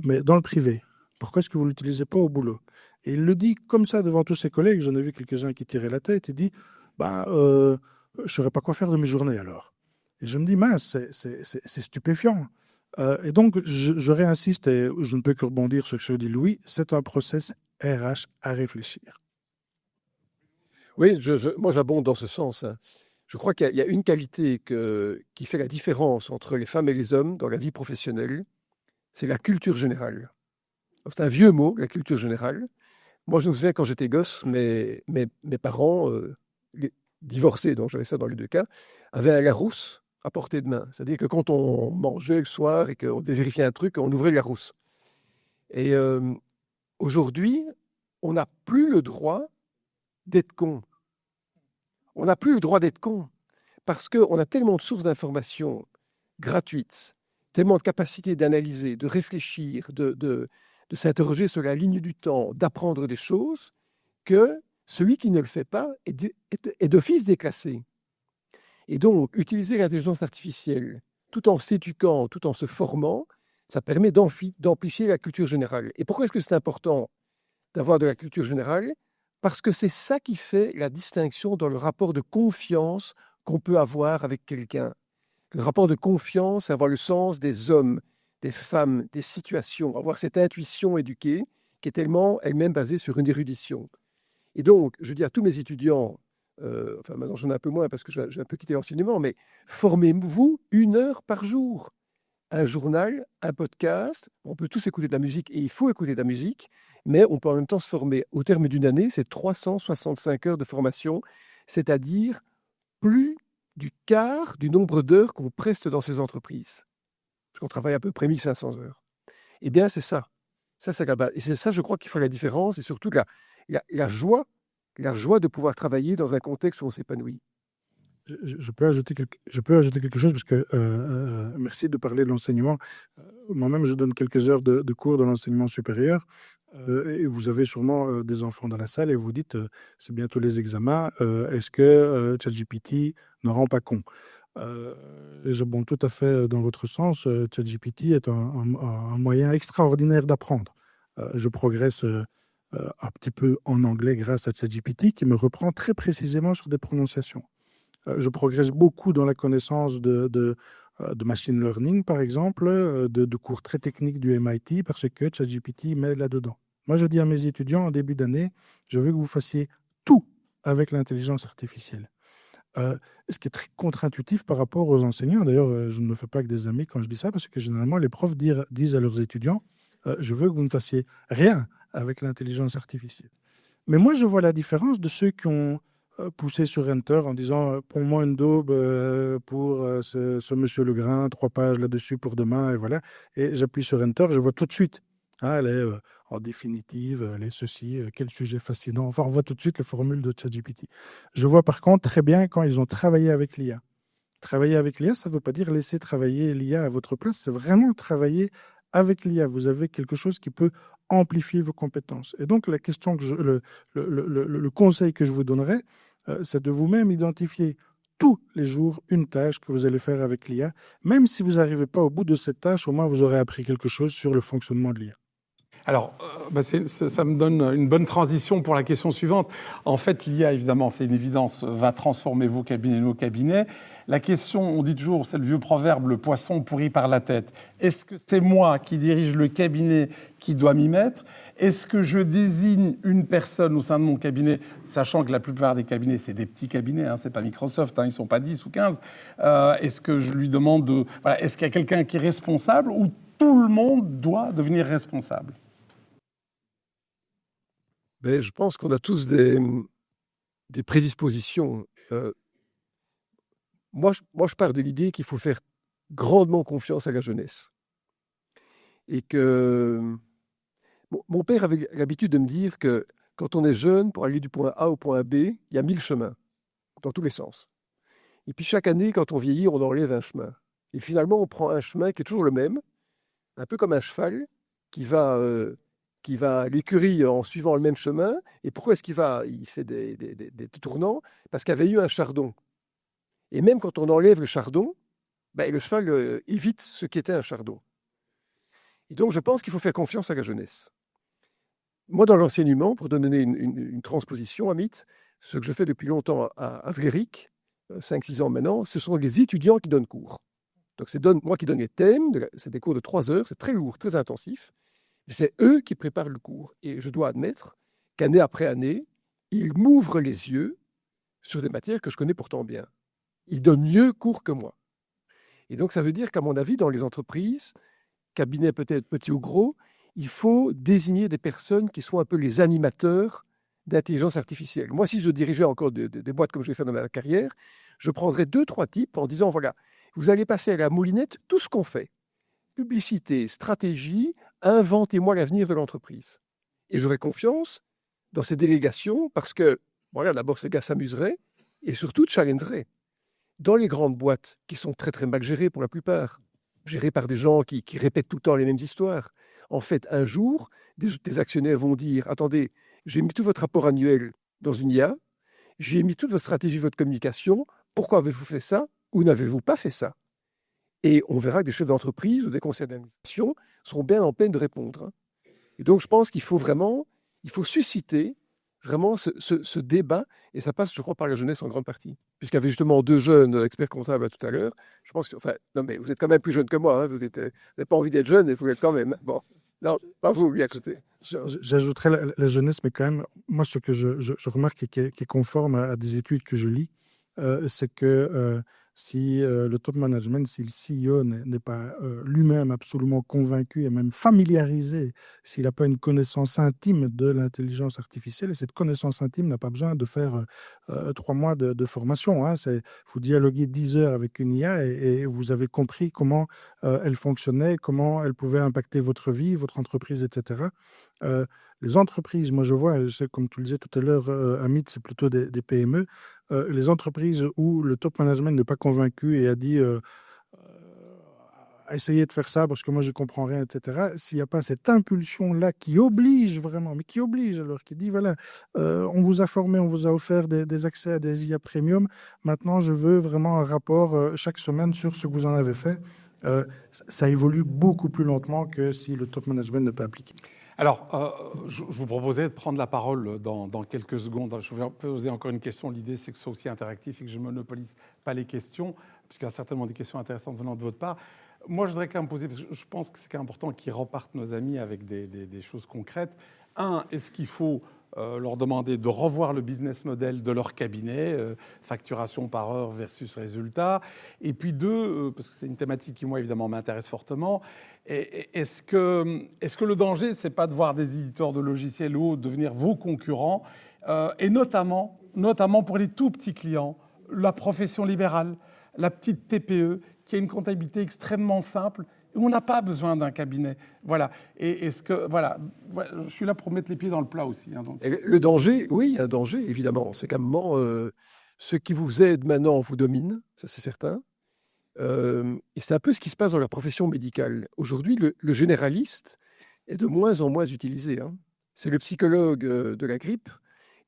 mais dans le privé. Pourquoi est-ce que vous ne l'utilisez pas au boulot? Et il le dit comme ça devant tous ses collègues. J'en ai vu quelques-uns qui tiraient la tête. Il dit, je ne saurais pas quoi faire de mes journées alors. Et je me dis, mince, c'est stupéfiant. Et donc, je réinsiste, et je ne peux que rebondir sur ce que dit Louis, c'est un process RH à réfléchir.
Oui, moi j'abonde dans ce sens, hein. Je crois qu'il y a une qualité qui fait la différence entre les femmes et les hommes dans la vie professionnelle, c'est la culture générale. C'est un vieux mot, la culture générale. Moi, je me souviens quand j'étais gosse, mes parents, divorcés, donc j'avais ça dans les 2 cas, avaient un Larousse à portée de main. C'est-à-dire que quand on mangeait le soir et qu'on devait vérifier un truc, on ouvrait le Larousse. Et aujourd'hui, on n'a plus le droit d'être con. On n'a plus le droit d'être con parce qu'on a tellement de sources d'informations gratuites, tellement de capacités d'analyser, de réfléchir, de s'interroger sur la ligne du temps, d'apprendre des choses, que celui qui ne le fait pas est d'office déclassé. Et donc, utiliser l'intelligence artificielle tout en s'éduquant, tout en se formant, ça permet d'amplifier la culture générale. Et pourquoi est-ce que c'est important d'avoir de la culture générale? Parce que c'est ça qui fait la distinction dans le rapport de confiance qu'on peut avoir avec quelqu'un. Le rapport de confiance, avoir le sens des hommes, des femmes, des situations, avoir cette intuition éduquée qui est tellement elle-même basée sur une érudition. Et donc, je dis à tous mes étudiants, maintenant j'en ai un peu moins parce que j'ai un peu quitté l'enseignement, mais formez-vous 1 heure par jour. Un journal, un podcast, on peut tous écouter de la musique et il faut écouter de la musique, mais on peut en même temps se former. Au terme d'une année, c'est 365 heures de formation, c'est-à-dire plus du quart du nombre d'heures qu'on preste dans ces entreprises. Parce qu'on travaille à peu près 1500 heures. Eh bien, c'est ça. Ça, c'est là-bas. Et c'est ça, je crois, qui fait la différence et surtout la joie de pouvoir travailler dans un contexte où on s'épanouit.
Je peux ajouter quelque chose parce que merci de parler de l'enseignement. Moi-même, je donne quelques heures de cours dans l'enseignement supérieur et vous avez sûrement des enfants dans la salle et vous dites c'est bientôt les examens, est-ce que ChatGPT ne rend pas con? J'abonde tout à fait dans votre sens. ChatGPT est un moyen extraordinaire d'apprendre. Je progresse un petit peu en anglais grâce à ChatGPT qui me reprend très précisément sur des prononciations. Je progresse beaucoup dans la connaissance de machine learning, par exemple, de cours très techniques du MIT, parce que ChatGPT met là-dedans. Moi, je dis à mes étudiants en début d'année, je veux que vous fassiez tout avec l'intelligence artificielle. Ce qui est très contre-intuitif par rapport aux enseignants. D'ailleurs, je ne me fais pas que des amis quand je dis ça, parce que généralement, les profs disent à leurs étudiants, je veux que vous ne fassiez rien avec l'intelligence artificielle. Mais moi, je vois la différence de ceux qui ont poussé sur Enter en disant prends-moi une daube pour ce monsieur Legrain, 3 pages là-dessus pour demain, et voilà. Et j'appuie sur Enter, je vois tout de suite. Elle est en définitive, elle est ceci, quel sujet fascinant. Enfin, on voit tout de suite les formules de ChatGPT. Je vois par contre très bien quand ils ont travaillé avec l'IA. Travailler avec l'IA, ça ne veut pas dire laisser travailler l'IA à votre place, c'est vraiment travailler avec l'IA. Vous avez quelque chose qui peut amplifier vos compétences. Et donc, la question le conseil que je vous donnerais, c'est de vous-même identifier tous les jours une tâche que vous allez faire avec l'IA. Même si vous n'arrivez pas au bout de cette tâche, au moins vous aurez appris quelque chose sur le fonctionnement de l'IA.
Alors, ça me donne une bonne transition pour la question suivante. En fait, l'IA, évidemment, c'est une évidence, va transformer vos cabinets et nos cabinets. La question, on dit toujours, c'est le vieux proverbe, le poisson pourri par la tête. Est-ce que c'est moi qui dirige le cabinet qui dois m'y mettre ? Est-ce que je désigne une personne au sein de mon cabinet, sachant que la plupart des cabinets, c'est des petits cabinets, c'est pas Microsoft, ils sont pas 10 ou 15. Est-ce que je lui demande est-ce qu'il y a quelqu'un qui est responsable ou tout le monde doit devenir responsable ?
Mais je pense qu'on a tous des prédispositions. Moi, je pars de l'idée qu'il faut faire grandement confiance à la jeunesse. Et que mon père avait l'habitude de me dire que quand on est jeune, pour aller du point A au point B, il y a 1000 chemins, dans tous les sens. Et puis chaque année, quand on vieillit, on enlève un chemin. Et finalement, on prend un chemin qui est toujours le même, un peu comme un cheval qui va à l'écurie en suivant le même chemin. Et pourquoi est-ce il fait des tournants ? Parce qu'il y avait eu un chardon. Et même quand on enlève le chardon, le cheval évite ce qui était un chardon. Et donc, je pense qu'il faut faire confiance à la jeunesse. Moi, dans l'enseignement, pour donner une transposition, Amit, ce que je fais depuis longtemps à Vlerick, 5-6 ans maintenant, ce sont les étudiants qui donnent cours. Donc, c'est moi qui donne les thèmes, c'est des cours de 3 heures, c'est très lourd, très intensif. C'est eux qui préparent le cours. Et je dois admettre qu'année après année, ils m'ouvrent les yeux sur des matières que je connais pourtant bien. Ils donnent mieux cours que moi. Et donc, ça veut dire qu'à mon avis, dans les entreprises, cabinets peut-être petits ou gros, il faut désigner des personnes qui sont un peu les animateurs d'intelligence artificielle. Moi, si je dirigeais encore des boîtes comme je l'ai fait dans ma carrière, je prendrais 2-3 types en disant, voilà, vous allez passer à la moulinette tout ce qu'on fait. Publicité, stratégie, inventez-moi l'avenir de l'entreprise. Et j'aurais confiance dans ces délégations parce que, voilà, d'abord, ces gars s'amuseraient et surtout challengeraient. Dans les grandes boîtes qui sont très, très mal gérées pour la plupart, gérées par des gens qui répètent tout le temps les mêmes histoires, en fait, un jour, des actionnaires vont dire, attendez, j'ai mis tout votre rapport annuel dans une IA, j'ai mis toute votre stratégie, votre communication, pourquoi avez-vous fait ça ou n'avez-vous pas fait ça ? Et on verra que des chefs d'entreprise ou des conseils d'administration seront bien en peine de répondre. Et donc, je pense qu'il faut susciter vraiment ce débat, et ça passe, je crois, par la jeunesse en grande partie. Puisqu'il y avait justement 2 jeunes experts comptables tout à l'heure, je pense que, non, mais vous êtes quand même plus jeune que moi, vous n'avez pas envie d'être jeune, et vous l'êtes quand même. Bon, non, pas vous, lui, à côté.
J'ajouterais la jeunesse, mais quand même, moi, ce que je remarque et qui est conforme à des études que je lis, c'est que si le top management, si le CEO n'est pas lui-même absolument convaincu et même familiarisé, s'il n'a pas une connaissance intime de l'intelligence artificielle, et cette connaissance intime n'a pas besoin de faire 3 mois de formation. Vous dialoguez 10 heures avec une IA et vous avez compris comment elle fonctionnait, comment elle pouvait impacter votre vie, votre entreprise, etc. Les entreprises, moi je vois, comme tu le disais tout à l'heure, Amit, c'est plutôt des PME. Les entreprises où le top management n'est pas convaincu et a dit essayez de faire ça parce que moi je ne comprends rien, etc. S'il n'y a pas cette impulsion-là qui oblige vraiment, mais qui oblige alors, qui dit voilà, on vous a formé, on vous a offert des accès à des IA premium, maintenant je veux vraiment un rapport chaque semaine sur ce que vous en avez fait. Ça évolue beaucoup plus lentement que si le top management n'est pas impliqué.
Alors, je vous proposais de prendre la parole dans quelques secondes. Je vais poser encore une question. L'idée, c'est que ce soit aussi interactif et que je ne monopolise pas les questions, puisqu'il y a certainement des questions intéressantes venant de votre part. Moi, je voudrais quand même poser, parce que je pense que c'est quand même important qu'ils repartent nos amis avec des choses concrètes. Est-ce qu'il faut leur demander de revoir le business model de leur cabinet, facturation par heure versus résultat. Et puis 2, parce que c'est une thématique qui, moi, évidemment, m'intéresse fortement, est-ce que le danger, c'est pas de voir des éditeurs de logiciels ou autres devenir vos concurrents, et notamment pour les tout petits clients, la profession libérale, la petite TPE, qui a une comptabilité extrêmement simple, où on n'a pas besoin d'un cabinet. Voilà. Et je suis là pour mettre les pieds dans le plat aussi. Donc.
Le danger, oui, il y a un danger, évidemment. C'est qu'à un moment, ceux qui vous aident maintenant vous dominent, ça c'est certain. Et c'est un peu ce qui se passe dans la profession médicale. Aujourd'hui, le généraliste, est de moins en moins utilisé, hein. C'est le psychologue de la grippe,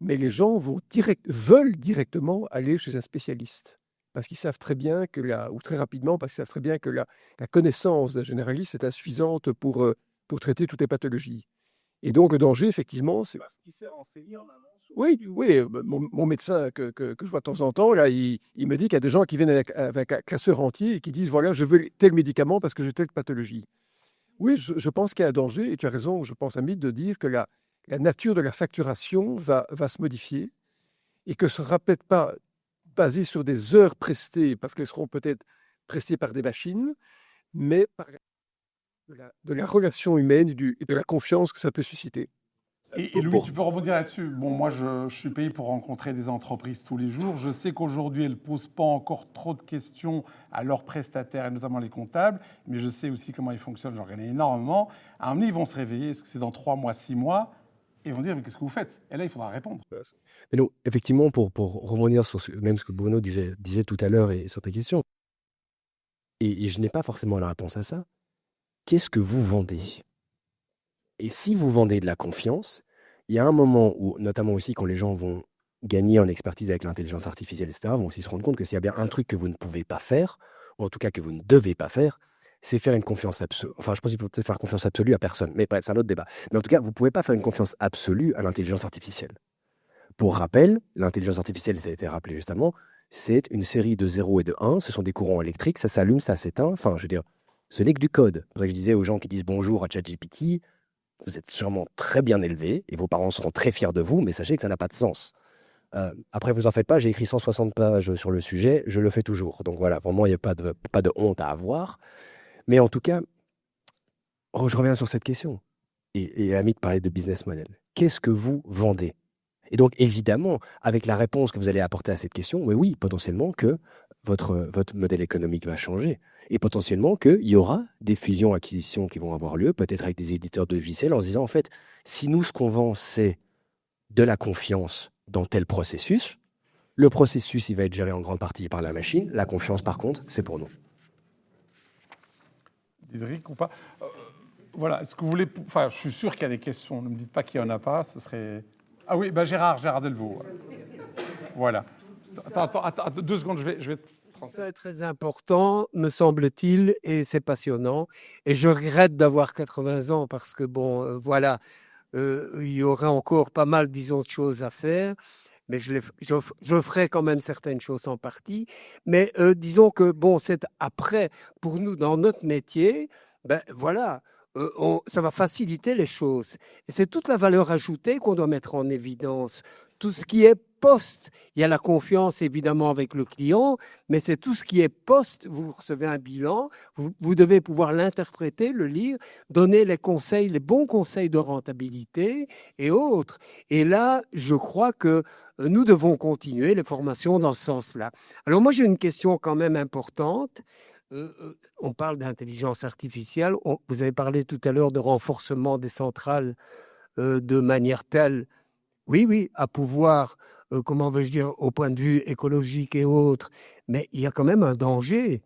mais les gens veulent directement aller chez un spécialiste parce qu'ils savent très bien ou très rapidement, parce qu'ils savent très bien que la connaissance d'un généraliste est insuffisante pour traiter toutes les pathologies. Et donc, le danger, effectivement, c'est...
Parce qu'il s'est renseigné en avance.
Oui, oui, mon médecin que je vois de temps en temps, là, il me dit qu'il y a des gens qui viennent avec un classeur entier et qui disent, voilà, je veux tel médicament parce que j'ai telle pathologie. Oui, je pense qu'il y a un danger, et tu as raison, je pense, Amit, de dire que la nature de la facturation va se modifier et que ce ne sera peut-être pas basé sur des heures prestées, parce qu'elles seront peut-être prestées par des machines, mais par de la relation humaine et de la confiance que ça peut susciter.
Et Louis, tu peux rebondir là-dessus. Bon, moi, je suis payé pour rencontrer des entreprises tous les jours. Je sais qu'aujourd'hui, elles ne posent pas encore trop de questions à leurs prestataires, et notamment les comptables, mais je sais aussi comment ils fonctionnent. J'en connais énormément. À un moment, ils vont se réveiller, est-ce que c'est dans 3 mois, 6 mois, et ils vont dire, mais qu'est-ce que vous faites? Et là, il faudra répondre.
Mais non, effectivement, pour rebondir sur même ce que Bruno disait tout à l'heure et sur ta question, et je n'ai pas forcément la réponse à ça, qu'est-ce que vous vendez? Et si vous vendez de la confiance, il y a un moment où, notamment aussi quand les gens vont gagner en expertise avec l'intelligence artificielle, etc., vont aussi se rendre compte que s'il y a bien un truc que vous ne pouvez pas faire, ou en tout cas que vous ne devez pas faire, c'est faire une confiance absolue. Enfin, je pense qu'il faut peut-être faire confiance absolue à personne, mais bref, c'est un autre débat. Mais en tout cas, vous ne pouvez pas faire une confiance absolue à l'intelligence artificielle. Pour rappel, l'intelligence artificielle, ça a été rappelé justement, c'est une série de 0 et de 1, ce sont des courants électriques, ça s'allume, ça s'éteint, enfin, je veux dire, ce n'est que du code. C'est pour ça que je disais aux gens qui disent bonjour à ChatGPT, vous êtes sûrement très bien élevés et vos parents seront très fiers de vous, mais sachez que ça n'a pas de sens. Après, vous en faites pas, j'ai écrit 160 pages sur le sujet, je le fais toujours. Donc voilà, vraiment, il n'y a pas de honte à avoir. Mais en tout cas, je reviens sur cette question. Et Amit parlait de business model. Qu'est-ce que vous vendez? Et donc, évidemment, avec la réponse que vous allez apporter à cette question, oui, potentiellement que votre modèle économique va changer. Et potentiellement qu'il y aura des fusions-acquisitions qui vont avoir lieu, peut-être avec des éditeurs de logiciels, en se disant, en fait, si nous, ce qu'on vend, c'est de la confiance dans tel processus, le processus, il va être géré en grande partie par la machine. La confiance, par contre, c'est pour nous.
Diedrich ou pas? Voilà, est-ce que vous voulez... Enfin, je suis sûr qu'il y a des questions. Ne me dites pas qu'il n'y en a pas, ce serait... Ah oui, Gérard Delvaux. Voilà. Attends, 2 secondes, je vais...
C'est très important, me semble-t-il, et c'est passionnant. Et je regrette d'avoir 80 ans parce que, bon, voilà, il y aurait encore pas mal, disons, de choses à faire. Mais je ferai quand même certaines choses en partie. Mais disons que, bon, c'est après, pour nous, dans notre métier, ben voilà, ça va faciliter les choses. Et c'est toute la valeur ajoutée qu'on doit mettre en évidence. Tout ce qui est post, il y a la confiance évidemment avec le client, mais c'est tout ce qui est post, vous recevez un bilan, vous devez pouvoir l'interpréter, le lire, donner les conseils, les bons conseils de rentabilité et autres. Et là, je crois que nous devons continuer les formations dans ce sens-là. Alors moi, j'ai une question quand même importante. On parle d'intelligence artificielle. Vous avez parlé tout à l'heure de renforcement des centrales de manière telle, oui, à pouvoir, comment vais-je dire, au point de vue écologique et autres, mais il y a quand même un danger.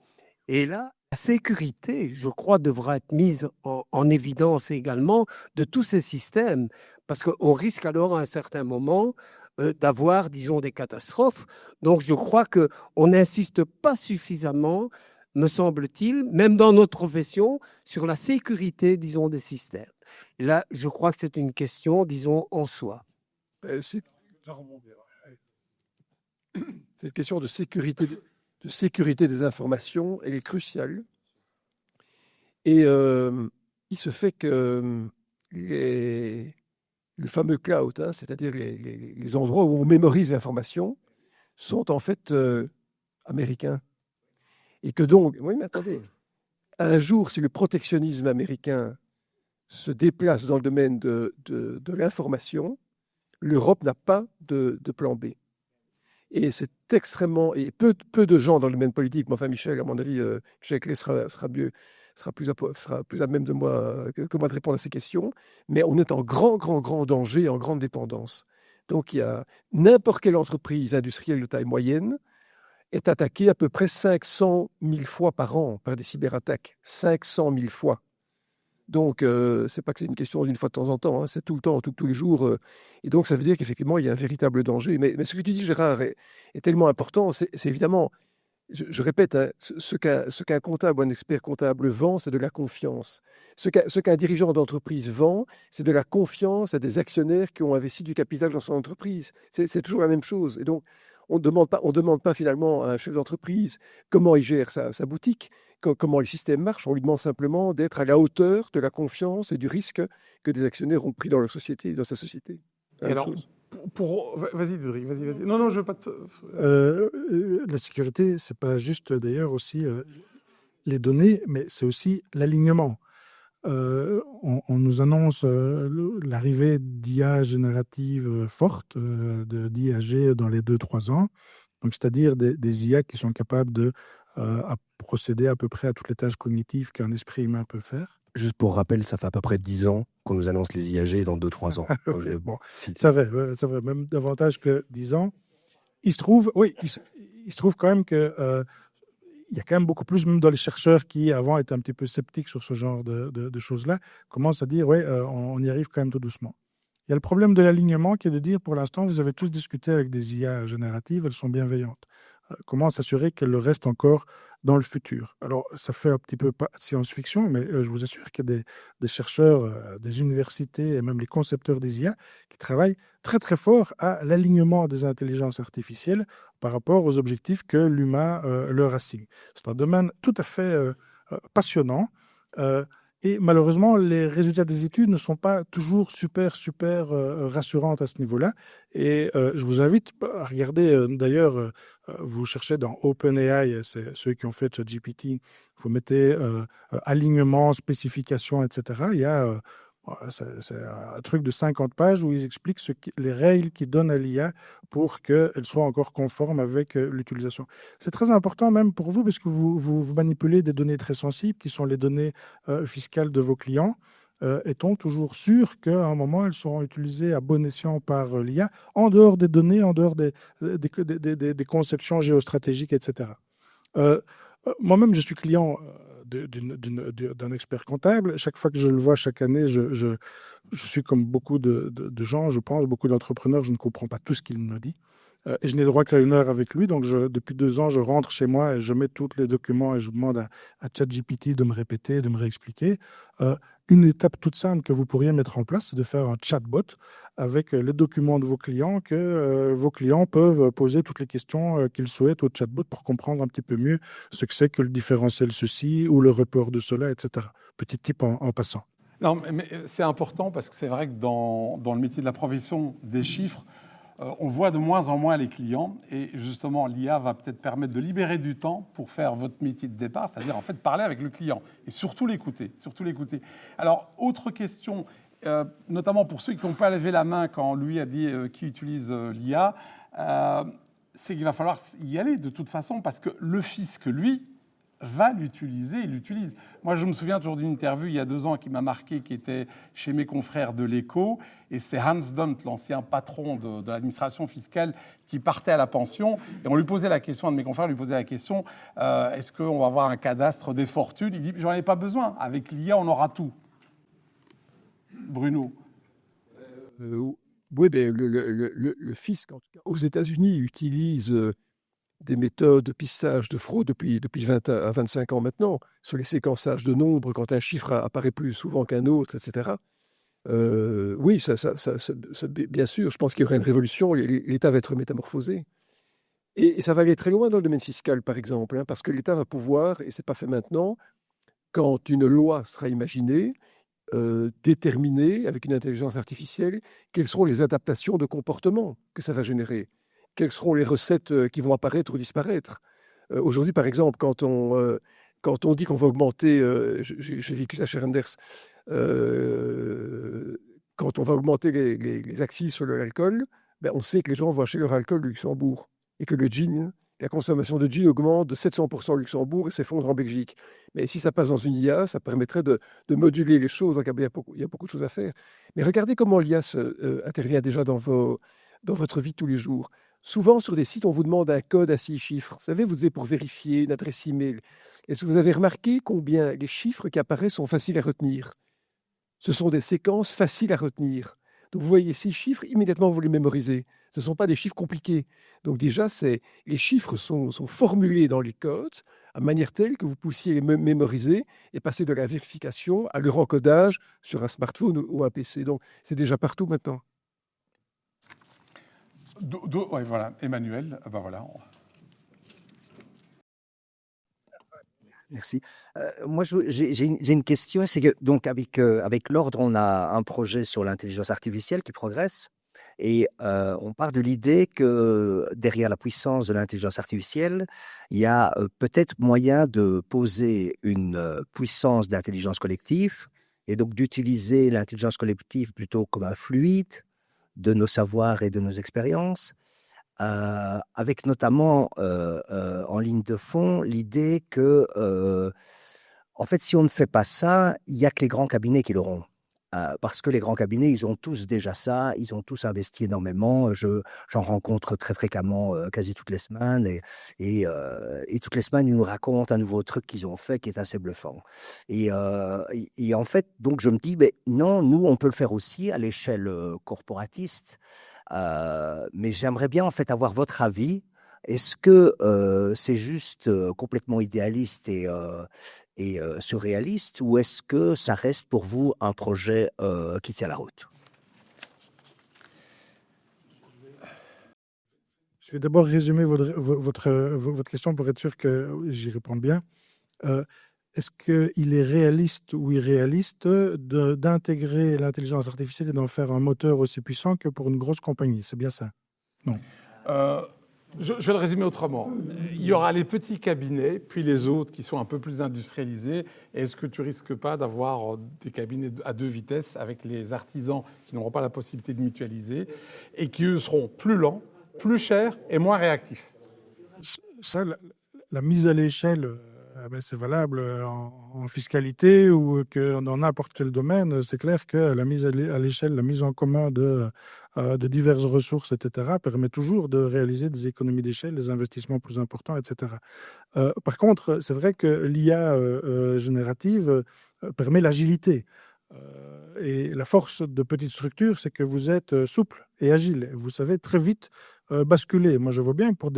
Et là, la sécurité, je crois, devra être mise en évidence également de tous ces systèmes, parce qu'on risque alors à un certain moment d'avoir, disons, des catastrophes. Donc, je crois qu'on n'insiste pas suffisamment, me semble-t-il, même dans notre profession, sur la sécurité, disons, des systèmes. Et là, je crois que c'est une question, disons, en soi.
Cette question de sécurité des informations, elle est cruciale. Et il se fait que le fameux cloud, hein, c'est-à-dire les endroits où on mémorise l'information, sont en fait américains. Et que donc, oui, mais attendez, un jour, si le protectionnisme américain se déplace dans le domaine de l'information, l'Europe n'a pas de plan B. Et c'est extrêmement... Et peu de gens dans le domaine politique, mais enfin Michel, à mon avis, Michel Clay sera plus à même de moi, que moi de répondre à ces questions, mais on est en grand danger, en grande dépendance. Donc il y a n'importe quelle entreprise industrielle de taille moyenne est attaquée à peu près 500 000 fois par an par des cyberattaques. 500 000 fois. Donc, c'est pas que c'est une question d'une fois de temps en temps, hein, c'est tout le temps, tous les jours. Et donc, ça veut dire qu'effectivement, il y a un véritable danger. Mais ce que tu dis, Gérard, est tellement important. C'est évidemment, je répète, hein, ce qu'un comptable ou un expert comptable vend, c'est de la confiance. Ce qu'un dirigeant d'entreprise vend, c'est de la confiance à des actionnaires qui ont investi du capital dans son entreprise. C'est toujours la même chose. Et donc, on ne demande pas finalement à un chef d'entreprise comment il gère sa boutique, comment les systèmes marchent. On lui demande simplement d'être à la hauteur de la confiance et du risque que des actionnaires ont pris dans leur société, dans sa société.
Et alors, vas-y, Dudrik, vas-y. Non, je veux pas te...
La sécurité, c'est pas juste d'ailleurs aussi les données, mais c'est aussi l'alignement. On nous annonce l'arrivée d'IA générative forte, d'IAG dans les 2-3 ans. Donc, c'est-à-dire des IA qui sont capables de procéder à peu près à toutes les tâches cognitives qu'un esprit humain peut faire.
Juste pour rappel, ça fait à peu près 10 ans qu'on nous annonce les IAG dans 2-3 ans.
Bon, c'est vrai, même davantage que 10 ans. Il se trouve quand même que il y a quand même beaucoup plus, même dans les chercheurs qui avant étaient un petit peu sceptiques sur ce genre de choses-là, commencent à dire on y arrive quand même tout doucement. Il y a le problème de l'alignement qui est de dire, pour l'instant, vous avez tous discuté avec des IA génératives, elles sont bienveillantes. Comment s'assurer qu'elles le restent encore dans le futur? Alors, ça fait un petit peu science-fiction, mais je vous assure qu'il y a des chercheurs, des universités et même les concepteurs des IA qui travaillent très très fort à l'alignement des intelligences artificielles par rapport aux objectifs que l'humain leur assigne. C'est un domaine tout à fait passionnant. Et malheureusement, les résultats des études ne sont pas toujours super rassurantes à ce niveau-là. Et je vous invite à regarder, d'ailleurs, vous cherchez dans OpenAI, c'est ceux qui ont fait ChatGPT, vous mettez alignement, spécification, etc. Il y a c'est un truc de 50 pages où ils expliquent les règles qu'ils donnent à l'IA pour qu'elle soit encore conforme avec l'utilisation. C'est très important même pour vous parce que vous manipulez des données très sensibles qui sont les données fiscales de vos clients. Est-on toujours sûr qu'à un moment, elles seront utilisées à bon escient par l'IA en dehors des données, en dehors des conceptions géostratégiques, etc. Moi-même, je suis client d'un expert comptable. Chaque fois que je le vois chaque année, je suis comme beaucoup de gens, je pense, beaucoup d'entrepreneurs, je ne comprends pas tout ce qu'il me dit. Et je n'ai droit qu'à 1 heure avec lui. Donc, depuis 2 ans, je rentre chez moi et je mets tous les documents et je demande à ChatGPT de me répéter, de me réexpliquer. Une étape toute simple que vous pourriez mettre en place, c'est de faire un chatbot avec les documents de vos clients, que vos clients peuvent poser toutes les questions qu'ils souhaitent au chatbot pour comprendre un petit peu mieux ce que c'est que le différentiel ceci ou le report de cela, etc. Petit tip en passant.
Non, mais c'est important parce que c'est vrai que dans le métier de la profession des chiffres, on voit de moins en moins les clients et justement l'IA va peut-être permettre de libérer du temps pour faire votre métier de départ, c'est-à-dire en fait parler avec le client et surtout l'écouter, Alors, autre question, notamment pour ceux qui n'ont pas levé la main quand lui a dit qui utilise l'IA, c'est qu'il va falloir y aller de toute façon parce que le fisc, lui, va l'utiliser, il l'utilise. Moi, je me souviens toujours d'une interview il y a 2 ans qui m'a marqué, qui était chez mes confrères de l'Écho, et c'est Hans Dont, l'ancien patron de l'administration fiscale, qui partait à la pension, et on lui posait la question, un de mes confrères lui posait la question, est-ce qu'on va avoir un cadastre des fortunes? Il dit, j'en ai pas besoin, avec l'IA, on aura tout. Bruno.
Oui, ben, le fisc, en tout cas, aux États-Unis, utilise des méthodes de pistage de fraude depuis 20 à 25 ans maintenant, sur les séquençages de nombres, quand un chiffre apparaît plus souvent qu'un autre, etc. Oui, bien sûr, je pense qu'il y aurait une révolution, l'État va être métamorphosé. Et ça va aller très loin dans le domaine fiscal, par exemple, hein, parce que l'État va pouvoir, et ce n'est pas fait maintenant, quand une loi sera imaginée, déterminer avec une intelligence artificielle quelles seront les adaptations de comportement que ça va générer. Quelles seront les recettes qui vont apparaître ou disparaître. Aujourd'hui, par exemple, quand on dit qu'on va augmenter, j'ai vécu ça chez Renders, quand on va augmenter les accises sur l'alcool, ben on sait que les gens vont acheter leur alcool au Luxembourg et que le gin, la consommation de gin augmente de 700% au Luxembourg et s'effondre en Belgique. Mais si ça passe dans une IA, ça permettrait de moduler les choses. Donc, il y a beaucoup de choses à faire. Mais regardez comment l'IA intervient déjà dans votre vie de tous les jours. Souvent, sur des sites, on vous demande un code à 6 chiffres. Vous savez, vous devez pour vérifier une adresse email. Est-ce que vous avez remarqué combien les chiffres qui apparaissent sont faciles à retenir? Ce sont des séquences faciles à retenir. Donc, vous voyez ces chiffres, immédiatement, vous les mémorisez. Ce ne sont pas des chiffres compliqués. Donc, déjà, les chiffres sont formulés dans les codes à manière telle que vous puissiez les mémoriser et passer de la vérification à leur encodage sur un smartphone ou un PC. Donc, c'est déjà partout maintenant.
Ouais, voilà, Emmanuel, voilà.
Merci. Moi, j'ai une question. C'est que, donc, avec l'ordre, on a un projet sur l'intelligence artificielle qui progresse. Et on part de l'idée que derrière la puissance de l'intelligence artificielle, il y a peut-être moyen de poser une puissance d'intelligence collective et donc d'utiliser l'intelligence collective plutôt comme un fluide de nos savoirs et de nos expériences. Avec notamment en ligne de fond l'idée que, en fait, si on ne fait pas ça, il n'y a que les grands cabinets qui l'auront. Parce que les grands cabinets, ils ont tous déjà ça, ils ont tous investi énormément. J'en rencontre très fréquemment, quasi toutes les semaines, et toutes les semaines, ils nous racontent un nouveau truc qu'ils ont fait qui est assez bluffant. Et en fait, donc je me dis, ben, non, nous, on peut le faire aussi à l'échelle corporatiste. Mais j'aimerais bien en fait avoir votre avis. Est-ce que c'est juste complètement idéaliste et surréaliste, ou est-ce que ça reste pour vous un projet qui tient la route?
Je vais d'abord résumer votre question pour être sûr que j'y réponde bien. Est-ce qu'il est réaliste ou irréaliste d'intégrer l'intelligence artificielle et d'en faire un moteur aussi puissant que pour une grosse compagnie? C'est bien ça? Non.
Je vais le résumer autrement. Il y aura les petits cabinets, puis les autres qui sont un peu plus industrialisés. Est-ce que tu risques pas d'avoir des cabinets à deux vitesses avec les artisans qui n'auront pas la possibilité de mutualiser et qui, eux, seront plus lents, plus chers et moins réactifs?
Ça, la mise à l'échelle, c'est valable en fiscalité ou que dans n'importe quel domaine. C'est clair que la mise à l'échelle, la mise en commun de diverses ressources, etc., permet toujours de réaliser des économies d'échelle, des investissements plus importants, etc. Par contre, c'est vrai que l'IA générative permet l'agilité. Et la force de petites structures, c'est que vous êtes souple et agile. Vous savez très vite basculer. Moi, je vois bien, par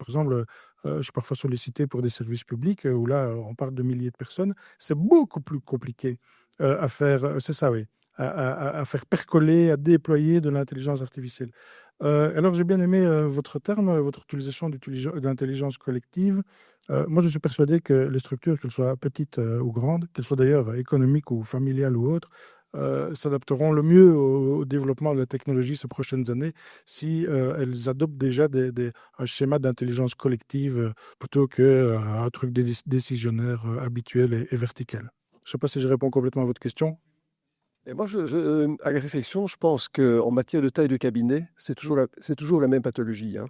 exemple, je suis parfois sollicité pour des services publics où là, on parle de milliers de personnes. C'est beaucoup plus compliqué à faire, c'est ça, oui, à faire percoler, à déployer de l'intelligence artificielle. Alors, j'ai bien aimé votre terme, votre utilisation d'intelligence collective. Moi, je suis persuadé que les structures, qu'elles soient petites ou grandes, qu'elles soient d'ailleurs économiques ou familiales ou autres, s'adapteront le mieux au développement de la technologie ces prochaines années si elles adoptent déjà un schéma d'intelligence collective plutôt qu'un truc décisionnaire habituel et vertical. Je ne sais pas si je réponds complètement à votre question.
Et moi, à la réflexion, je pense qu'en matière de taille de cabinet, c'est toujours la même pathologie, hein.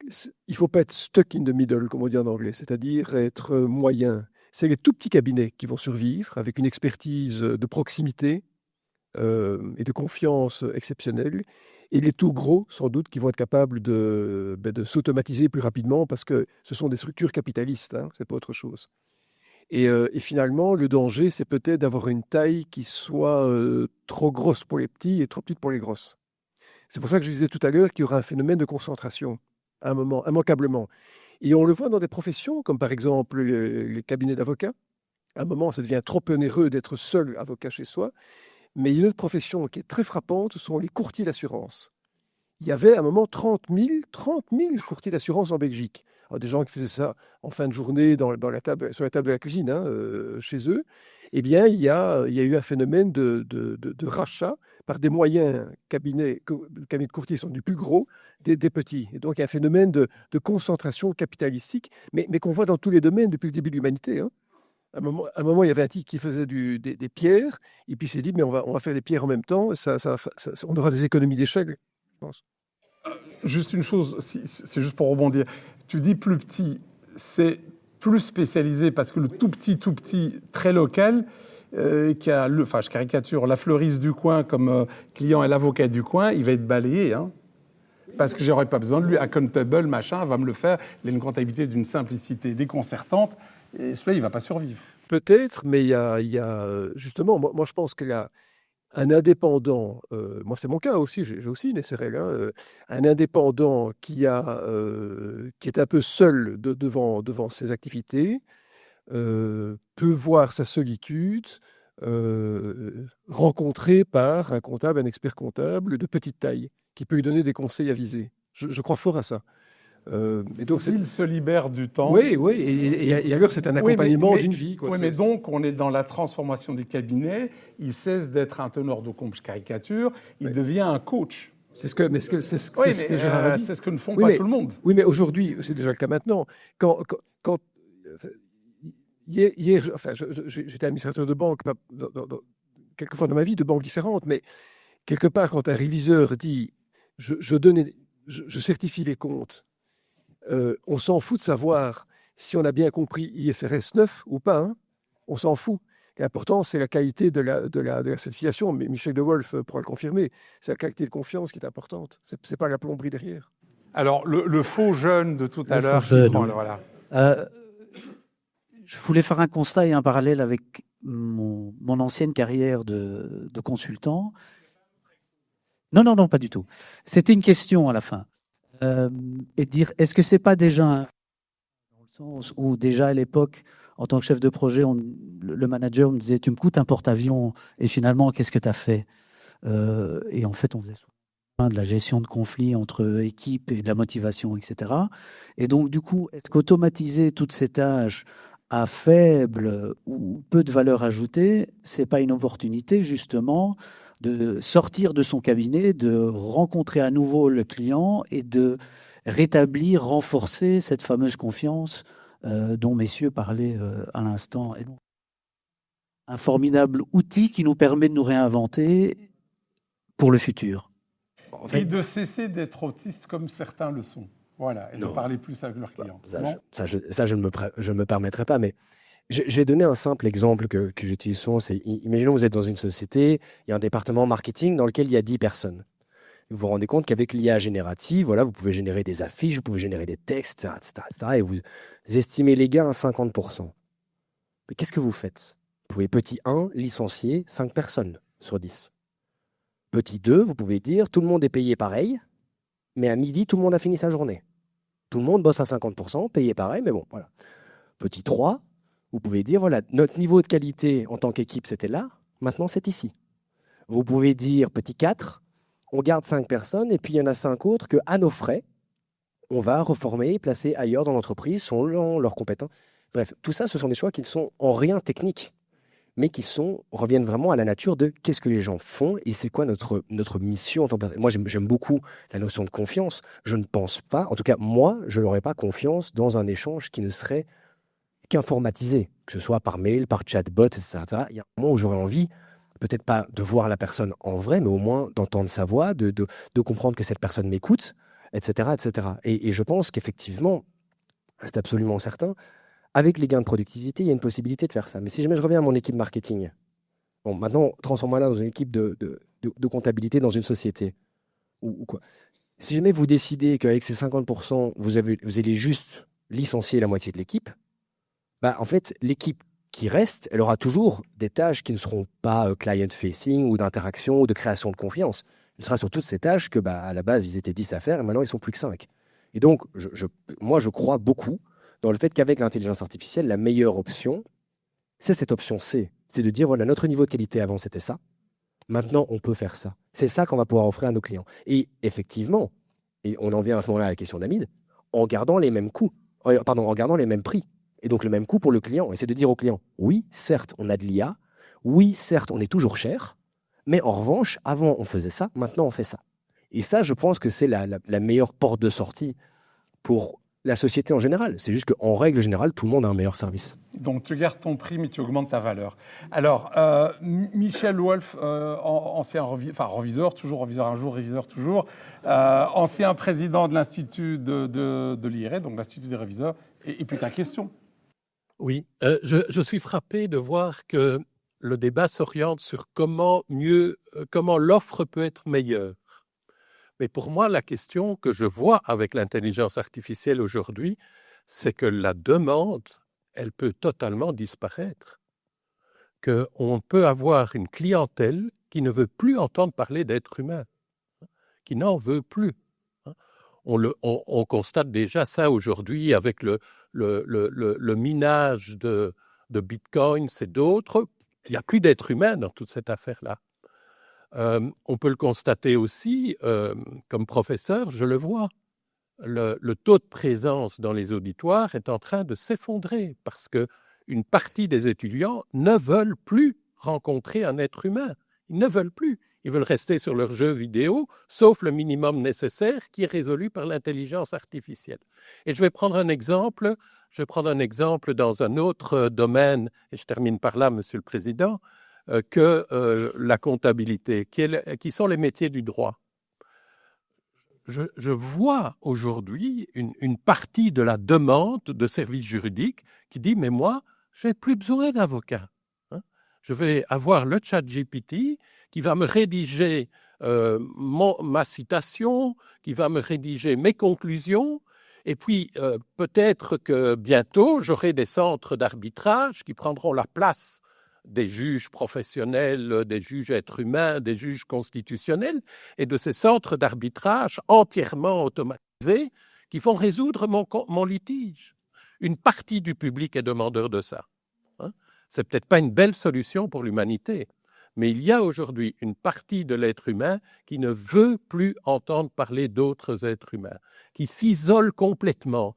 Il ne faut pas être stuck in the middle, comme on dit en anglais, c'est-à-dire être moyen. C'est les tout petits cabinets qui vont survivre avec une expertise de proximité et de confiance exceptionnelle. Et les tout gros, sans doute, qui vont être capables de s'automatiser plus rapidement parce que ce sont des structures capitalistes, hein, ce n'est pas autre chose. Et finalement, le danger, c'est peut-être d'avoir une taille qui soit trop grosse pour les petits et trop petite pour les grosses. C'est pour ça que je disais tout à l'heure qu'il y aura un phénomène de concentration, à un moment, immanquablement. Et on le voit dans des professions, comme par exemple les cabinets d'avocats. À un moment, ça devient trop onéreux d'être seul avocat chez soi. Mais il y a une autre profession qui est très frappante, ce sont les courtiers d'assurance. Il y avait à un moment 30 000 courtiers d'assurance en Belgique. Alors, des gens qui faisaient ça en fin de journée sur la table de la cuisine, hein, chez eux. Eh bien, il y a eu un phénomène de rachat par des moyens cabinets de courtiers sont du plus gros des petits. Et donc, il y a un phénomène de concentration capitalistique, mais qu'on voit dans tous les domaines depuis le début de l'humanité, hein. À un moment, il y avait un type qui faisait des pierres, et puis il s'est dit, mais on va faire des pierres en même temps, on aura des économies d'échelle, je pense.
Juste une chose, c'est juste pour rebondir. Tu dis plus petit, c'est plus spécialisé parce que le tout petit, très local, qui a je caricature, la fleuriste du coin comme client et l'avocat du coin, il va être balayé, hein, parce que j'aurais pas besoin de lui, accountable, machin, va me le faire. Il a une comptabilité d'une simplicité déconcertante, et celui-là, il va pas survivre.
peut-être, mais justement, moi, je pense que un indépendant, moi c'est mon cas aussi, j'ai aussi une SRL, hein, un indépendant qui est un peu seul devant ses activités, peut voir sa solitude rencontrée par un comptable, un expert comptable de petite taille, qui peut lui donner des conseils avisés. Je crois fort à ça. Et donc
S'il se libère du temps.
oui, et alors c'est un accompagnement d'une vie, quoi.
Oui, mais donc on est dans la transformation des cabinets. Il cesse d'être un teneur de compte, je caricature. Il devient un coach.
C'est ce que Gérard a dit.
C'est ce que ne font
Oui,
pas tout le monde.
Oui, mais aujourd'hui, c'est déjà le cas maintenant. Quand hier, enfin, j'étais administrateur de banque, quelquefois dans ma vie, de banques différentes, mais quelque part, quand un réviseur dit je certifie les comptes, on s'en fout de savoir si on a bien compris IFRS 9 ou pas. Hein. On s'en fout. L'important, c'est la qualité de la certification. Mais Michel de Wolf pourra le confirmer. C'est la qualité de confiance qui est importante. Ce n'est pas la plomberie derrière.
Alors, le faux jeune de tout à l'heure. Voilà.
Je voulais faire un constat et un parallèle avec mon ancienne carrière de consultant. Non, pas du tout. C'était une question à la fin. Et dire, est-ce que c'est pas déjà dans le sens où déjà à l'époque, en tant que chef de projet, le manager me disait, tu me coûtes un porte-avions et finalement, qu'est-ce que tu as fait? Et en fait, on faisait souvent de la gestion de conflits entre équipes et de la motivation, etc. Et donc, du coup, est-ce qu'automatiser toutes ces tâches à faible ou peu de valeur ajoutée, c'est pas une opportunité justement de sortir de son cabinet, de rencontrer à nouveau le client et de rétablir, renforcer cette fameuse confiance dont messieurs parlaient à l'instant. Et donc, un formidable outil qui nous permet de nous réinventer pour le futur.
En fait, et de cesser d'être autiste comme certains le sont. Voilà, et de parler plus avec leurs clients.
Ça, je ne me permettrai pas, mais je vais donner un simple exemple que j'utilise souvent. C'est, imaginons vous êtes dans une société, il y a un département marketing dans lequel il y a 10 personnes. Vous vous rendez compte qu'avec l'IA générative, voilà, vous pouvez générer des affiches, vous pouvez générer des textes, etc., et vous estimez les gains à 50%. Mais qu'est-ce que vous faites? Vous pouvez, petit 1, licencier 5 personnes sur 10. Petit 2, vous pouvez dire, tout le monde est payé pareil, mais à midi, tout le monde a fini sa journée. Tout le monde bosse à 50%, payé pareil, mais bon, voilà. Petit 3, vous pouvez dire, voilà, notre niveau de qualité en tant qu'équipe, c'était là, maintenant c'est ici. Vous pouvez dire, petit 4, on garde 5 personnes, et puis il y en a 5 autres que, à nos frais, on va reformer et placer ailleurs dans l'entreprise, selon leurs compétences. Bref, tout ça, ce sont des choix qui ne sont en rien techniques, mais qui reviennent vraiment à la nature de qu'est-ce que les gens font et c'est quoi notre mission en tant que personne. Moi, j'aime beaucoup la notion de confiance. Je ne pense pas, en tout cas, moi, je n'aurais pas confiance dans un échange qui ne serait qu'informatisé, que ce soit par mail, par chatbot, etc. Il y a un moment où j'aurais envie, peut-être pas de voir la personne en vrai, mais au moins d'entendre sa voix, de comprendre que cette personne m'écoute, etc., etc. Et je pense qu'effectivement, c'est absolument certain, avec les gains de productivité, il y a une possibilité de faire ça. Mais si jamais je reviens à mon équipe marketing, bon, maintenant, transformons-la dans une équipe de comptabilité dans une société. Ou quoi. Si jamais vous décidez qu'avec ces 50%, vous allez juste licencier la moitié de l'équipe, bah, en fait, l'équipe qui reste, elle aura toujours des tâches qui ne seront pas client-facing ou d'interaction ou de création de confiance. Elle sera sur toutes ces tâches que, bah, à la base, ils étaient 10 à faire et maintenant, ils sont plus que 5. Et donc, moi, je crois beaucoup dans le fait qu'avec l'intelligence artificielle, la meilleure option, c'est cette option C. C'est de dire, voilà, notre niveau de qualité avant, c'était ça. Maintenant, on peut faire ça. C'est ça qu'on va pouvoir offrir à nos clients. Et effectivement, et on en vient à ce moment-là à la question d'Hamid, en gardant les mêmes coûts, en gardant les mêmes prix. Et donc, le même coût pour le client. Et c'est de dire au client, oui, certes, on a de l'IA. Oui, certes, on est toujours cher. Mais en revanche, avant, on faisait ça. Maintenant, on fait ça. Et ça, je pense que c'est la meilleure porte de sortie pour la société en général. C'est juste qu'en règle générale, tout le monde a un meilleur service.
Donc, tu gardes ton prix, mais tu augmentes ta valeur. Alors, Michel Wolf, ancien reviseur, toujours reviseur un jour, réviseur toujours, ancien président de l'Institut de l'IRE, donc l'Institut des réviseurs. Et puis ta question.
Oui, je suis frappé de voir que le débat s'oriente sur comment l'offre peut être meilleure. Mais pour moi, la question que je vois avec l'intelligence artificielle aujourd'hui, c'est que la demande
elle peut totalement disparaître. Qu'on peut avoir une clientèle qui ne veut plus entendre parler d'être humain, qui n'en veut plus. On constate déjà ça aujourd'hui avec le minage de bitcoins et d'autres. Il n'y a plus d'être humain dans toute cette affaire-là. On peut le constater aussi, comme professeur, je le vois. Le taux de présence dans les auditoires est en train de s'effondrer parce qu'une partie des étudiants ne veulent plus rencontrer un être humain. Ils ne veulent plus. Ils veulent rester sur leurs jeux vidéo, sauf le minimum nécessaire qui est résolu par l'intelligence artificielle. Et je vais prendre un exemple. Je vais prendre un exemple dans un autre domaine, et je termine par là, Monsieur le Président, que la comptabilité, qui sont les métiers du droit. Je vois aujourd'hui une partie de la demande de services juridiques qui dit « mais moi, je n'ai plus besoin d'avocat. Je vais avoir le ChatGPT qui va me rédiger ma citation, qui va me rédiger mes conclusions, et puis peut-être que bientôt, j'aurai des centres d'arbitrage qui prendront la place des juges professionnels, des juges êtres humains, des juges constitutionnels, et de ces centres d'arbitrage entièrement automatisés qui vont résoudre mon litige. Une partie du public est demandeur de ça. C'est peut-être pas une belle solution pour l'humanité, mais il y a aujourd'hui une partie de l'être humain qui ne veut plus entendre parler d'autres êtres humains, qui s'isole complètement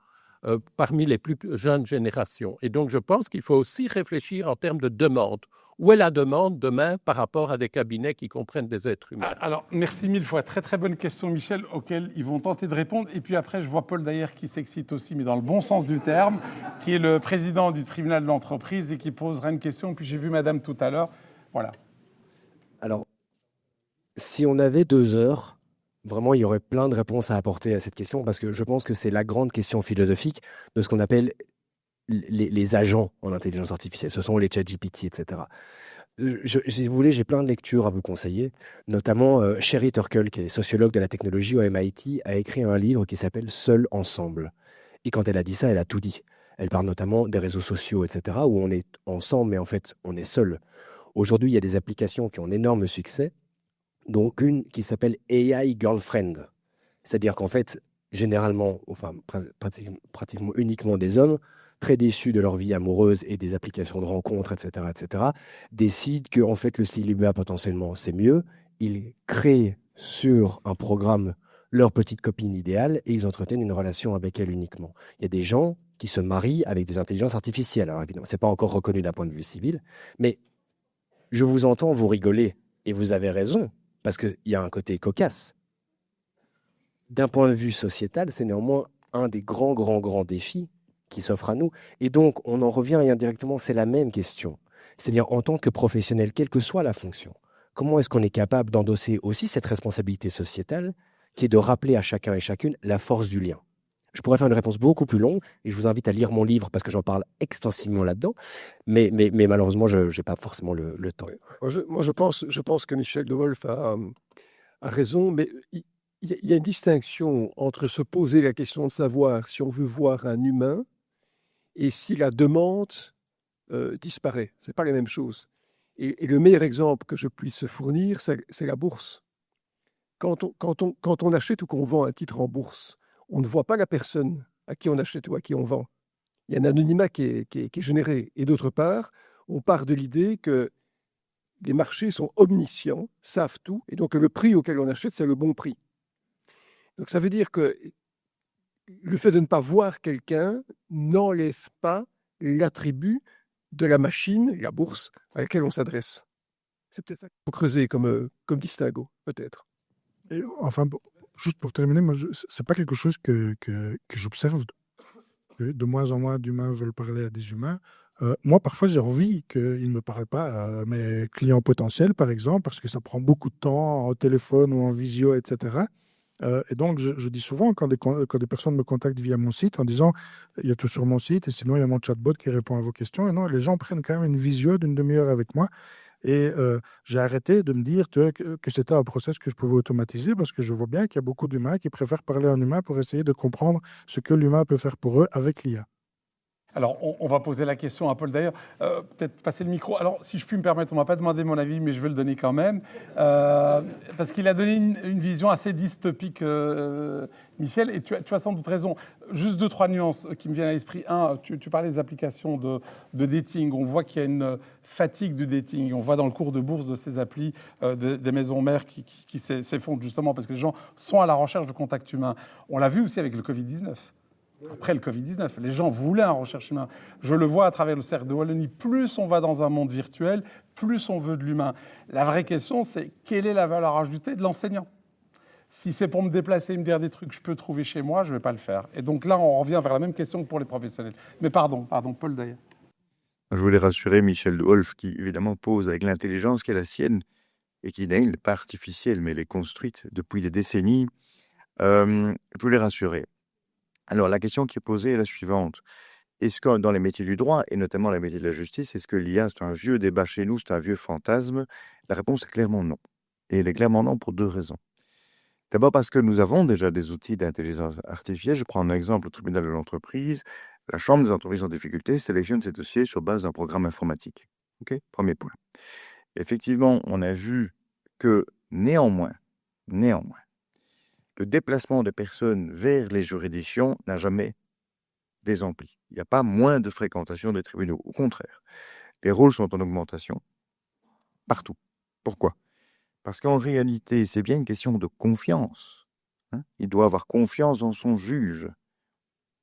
parmi les plus jeunes générations. Et donc, je pense qu'il faut aussi réfléchir en termes de demande. Où est la demande demain par rapport à des cabinets qui comprennent des êtres humains?
Alors, merci mille fois. Très, très bonne question, Michel, auquel ils vont tenter de répondre. Et puis après, je vois Paul d'ailleurs qui s'excite aussi, mais dans le bon sens du terme, qui est le président du tribunal de l'entreprise et qui posera une question. Puis j'ai vu madame tout à l'heure. Voilà.
Alors, si on avait 2 heures, vraiment, il y aurait plein de réponses à apporter à cette question parce que je pense que c'est la grande question philosophique de ce qu'on appelle les agents en intelligence artificielle. Ce sont les ChatGPT, etc. Si vous voulez, j'ai plein de lectures à vous conseiller, notamment Sherry Turkle, qui est sociologue de la technologie au MIT, a écrit un livre qui s'appelle « Seul ensemble ». Et quand elle a dit ça, elle a tout dit. Elle parle notamment des réseaux sociaux, etc., où on est ensemble, mais en fait, on est seul. Aujourd'hui, il y a des applications qui ont un énorme succès, donc une qui s'appelle AI Girlfriend. C'est-à-dire qu'en fait, généralement, enfin pratiquement uniquement des hommes, très déçus de leur vie amoureuse et des applications de rencontres, etc., décident que en fait, le célibat, potentiellement, c'est mieux. Ils créent sur un programme leur petite copine idéale et ils entretiennent une relation avec elle uniquement. Il y a des gens qui se marient avec des intelligences artificielles. Alors évidemment, ce n'est pas encore reconnu d'un point de vue civil, mais je vous entends vous rigoler et vous avez raison, parce qu'il y a un côté cocasse. D'un point de vue sociétal, c'est néanmoins un des grands défis qui s'offre à nous. Et donc, on en revient et indirectement, c'est la même question. C'est-à-dire, en tant que professionnel, quelle que soit la fonction, comment est-ce qu'on est capable d'endosser aussi cette responsabilité sociétale qui est de rappeler à chacun et chacune la force du lien? Je pourrais faire une réponse beaucoup plus longue et je vous invite à lire mon livre parce que j'en parle extensivement là-dedans, mais malheureusement, je n'ai pas forcément le temps.
Moi, je pense que Michel de Wolf a raison, mais il y a une distinction entre se poser la question de savoir si on veut voir un humain et si la demande disparaît. Ce n'est pas la même chose. Et le meilleur exemple que je puisse fournir, c'est la bourse. Quand on achète ou qu'on vend un titre en bourse, on ne voit pas la personne à qui on achète ou à qui on vend. Il y a un anonymat qui est généré. Et d'autre part, on part de l'idée que les marchés sont omniscients, savent tout, et donc le prix auquel on achète, c'est le bon prix. Donc ça veut dire que le fait de ne pas voir quelqu'un n'enlève pas l'attribut de la machine, la bourse, à laquelle on s'adresse. C'est peut-être ça qu'il faut creuser comme distinguo, peut-être.
Et enfin, juste pour terminer, moi, c'est pas quelque chose que j'observe. De moins en moins d'humains veulent parler à des humains. Moi, parfois, j'ai envie qu'ils ne me parlent pas à mes clients potentiels, par exemple, parce que ça prend beaucoup de temps au téléphone ou en visio, etc. Et donc, je dis souvent, quand des personnes me contactent via mon site en disant « il y a tout sur mon site et sinon, il y a mon chatbot qui répond à vos questions », et non, les gens prennent quand même une visio d'une demi-heure avec moi. Et j'ai arrêté de me dire que c'était un process que je pouvais automatiser parce que je vois bien qu'il y a beaucoup d'humains qui préfèrent parler à un humain pour essayer de comprendre ce que l'humain peut faire pour eux avec l'IA.
Alors, on va poser la question à Paul d'ailleurs. Peut-être passer le micro. Alors, si je puis me permettre, on ne m'a pas demandé mon avis, mais je vais le donner quand même. Parce qu'il a donné une vision assez dystopique, Michel, et tu as sans doute raison. Juste 2-3 nuances qui me viennent à l'esprit. Un, tu parlais des applications de dating. On voit qu'il y a une fatigue du dating. On voit dans le cours de bourse de ces applis des maisons mères qui s'effondrent justement parce que les gens sont à la recherche de contact humain. On l'a vu aussi avec le Covid-19. Après le Covid-19, les gens voulaient un recherche humain. Je le vois à travers le cercle de Wallonie. Plus on va dans un monde virtuel, plus on veut de l'humain. La vraie question, c'est quelle est la valeur ajoutée de l'enseignant ? Si c'est pour me déplacer et me dire des trucs que je peux trouver chez moi, je ne vais pas le faire. Et donc là, on revient vers la même question que pour les professionnels. Mais pardon, Paul d'ailleurs.
Je voulais rassurer Michel de Wolf, qui évidemment pose avec l'intelligence qui est la sienne, et qui n'est pas artificielle, mais elle est construite depuis des décennies. Je voulais rassurer. Alors, la question qui est posée est la suivante. Est-ce que dans les métiers du droit, et notamment les métiers de la justice, est-ce que l'IA, c'est un vieux débat chez nous, c'est un vieux fantasme? La réponse est clairement non. Et elle est clairement non pour 2 raisons. D'abord parce que nous avons déjà des outils d'intelligence artificielle. Je prends un exemple au tribunal de l'entreprise. La Chambre des entreprises en difficulté sélectionne ces dossiers sur base d'un programme informatique. OK? Premier point. Effectivement, on a vu que néanmoins, le déplacement des personnes vers les juridictions n'a jamais désempli. Il n'y a pas moins de fréquentation des tribunaux. Au contraire, les rôles sont en augmentation partout. Pourquoi? Parce qu'en réalité, c'est bien une question de confiance. Il doit avoir confiance en son juge.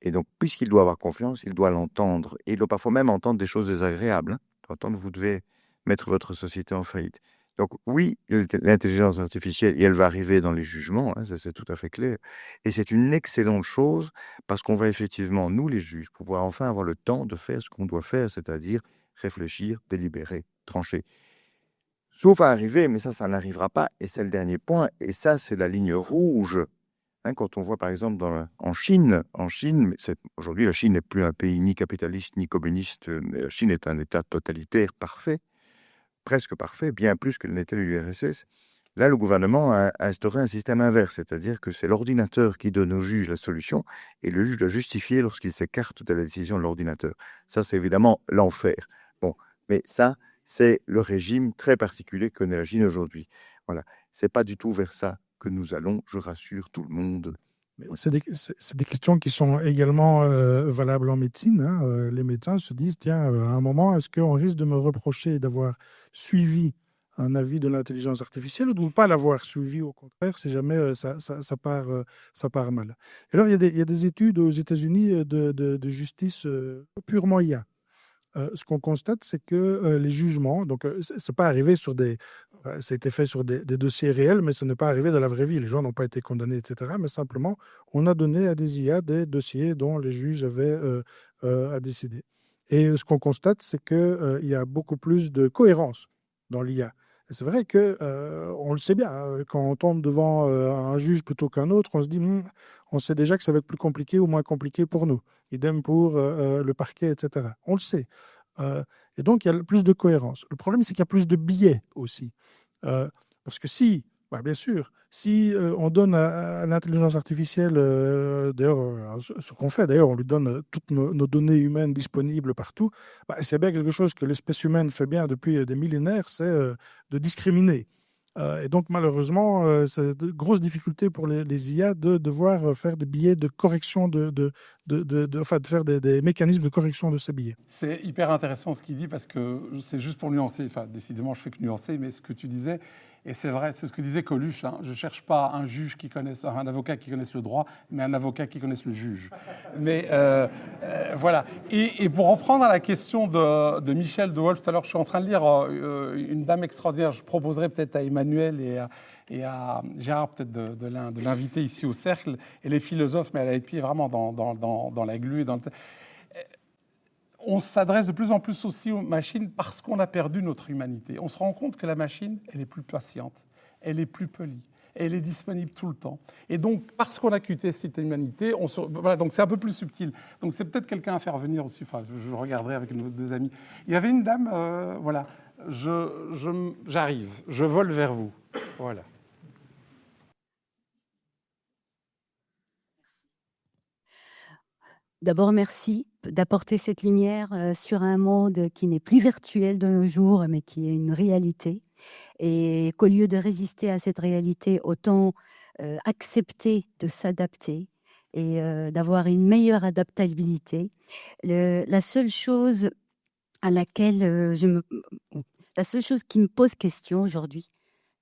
Et donc, puisqu'il doit avoir confiance, il doit l'entendre. Et il doit parfois même entendre des choses désagréables. Entendre, vous devez mettre votre société en faillite. Donc oui, l'intelligence artificielle, et elle va arriver dans les jugements, ça c'est tout à fait clair. Et c'est une excellente chose parce qu'on va effectivement, nous les juges, pouvoir enfin avoir le temps de faire ce qu'on doit faire, c'est-à-dire réfléchir, délibérer, trancher. Sauf à arriver, mais ça n'arrivera pas, et c'est le dernier point, et ça c'est la ligne rouge. Quand on voit par exemple en Chine, aujourd'hui la Chine n'est plus un pays ni capitaliste ni communiste, mais la Chine est un État totalitaire parfait, presque parfait, bien plus que l'était l'URSS. Là, le gouvernement a instauré un système inverse, c'est-à-dire que c'est l'ordinateur qui donne au juge la solution et le juge doit justifier lorsqu'il s'écarte de la décision de l'ordinateur. Ça, c'est évidemment l'enfer. Bon, mais ça, c'est le régime très particulier que connaît la Chine aujourd'hui. Voilà, c'est pas du tout vers ça que nous allons, je rassure tout le monde.
C'est des questions qui sont également valables en médecine. Les médecins se disent, tiens, à un moment, est-ce qu'on risque de me reprocher d'avoir suivi un avis de l'intelligence artificielle ou de ne pas l'avoir suivi, au contraire, si jamais ça part mal. Et alors, il y a des études aux États-Unis de justice purement IA. Ce qu'on constate, c'est que les jugements, donc c'est pas arrivé sur ça a été fait sur des dossiers réels, mais ce n'est pas arrivé dans la vraie vie. Les gens n'ont pas été condamnés, etc. Mais simplement, on a donné à des IA des dossiers dont les juges avaient à décider. Et ce qu'on constate, c'est qu'il y a beaucoup plus de cohérence dans l'IA. Et c'est vrai que on le sait bien, quand on tombe devant un juge plutôt qu'un autre, on se dit, on sait déjà que ça va être plus compliqué ou moins compliqué pour nous. Idem pour le parquet, etc. On le sait. Et donc, il y a plus de cohérence. Le problème, c'est qu'il y a plus de biais aussi. Parce que bien sûr, si on donne à l'intelligence artificielle, d'ailleurs, ce qu'on fait, d'ailleurs, on lui donne toutes nos données humaines disponibles partout, c'est bien quelque chose que l'espèce humaine fait bien depuis des millénaires, c'est de discriminer. Et donc, malheureusement, c'est de grosses difficultés pour les IA de devoir faire des biais de correction, de faire des mécanismes de correction de ces biais.
C'est hyper intéressant ce qu'il dit parce que c'est juste pour nuancer. Enfin, décidément, je fais que nuancer, mais ce que tu disais, et c'est vrai, c'est ce que disait Coluche. Je ne cherche pas un avocat qui connaisse le droit, mais un avocat qui connaisse le juge. Mais voilà. Et pour reprendre à la question de Michel de Wolf, tout à l'heure, je suis en train de lire une dame extraordinaire. Je proposerai peut-être à Emmanuel et à Gérard peut-être de l'inviter ici au cercle. Et les philosophes, mais elle a les pieds vraiment dans la glu. On s'adresse de plus en plus aussi aux machines parce qu'on a perdu notre humanité. On se rend compte que la machine, elle est plus patiente, elle est plus polie, elle est disponible tout le temps. Et donc, parce qu'on a quitté cette humanité, voilà, donc c'est un peu plus subtil. Donc c'est peut-être quelqu'un à faire venir aussi. Enfin, je regarderai avec nos 2 amis. Il y avait une dame, voilà, j'arrive, je vole vers vous. Voilà.
D'abord, merci d'apporter cette lumière sur un monde qui n'est plus virtuel de nos jours, mais qui est une réalité. Et qu'au lieu de résister à cette réalité, autant accepter de s'adapter et d'avoir une meilleure adaptabilité. La seule chose à laquelle la seule chose qui me pose question aujourd'hui,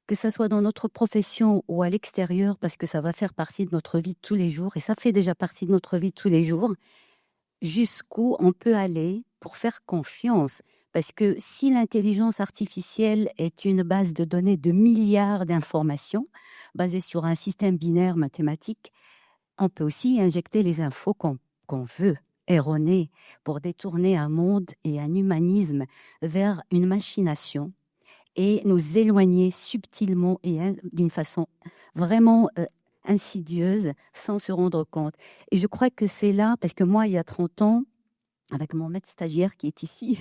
que ça soit dans notre profession ou à l'extérieur, parce que ça va faire partie de notre vie de tous les jours, et ça fait déjà partie de notre vie de tous les jours, jusqu'où on peut aller pour faire confiance. Parce que si l'intelligence artificielle est une base de données de milliards d'informations, basée sur un système binaire mathématique, on peut aussi injecter les infos qu'on veut, erronées, pour détourner un monde et un humanisme vers une machination et nous éloigner subtilement et d'une façon vraiment insidieuse sans se rendre compte. Et je crois que c'est là, parce que moi, il y a 30 ans, avec mon maître stagiaire qui est ici,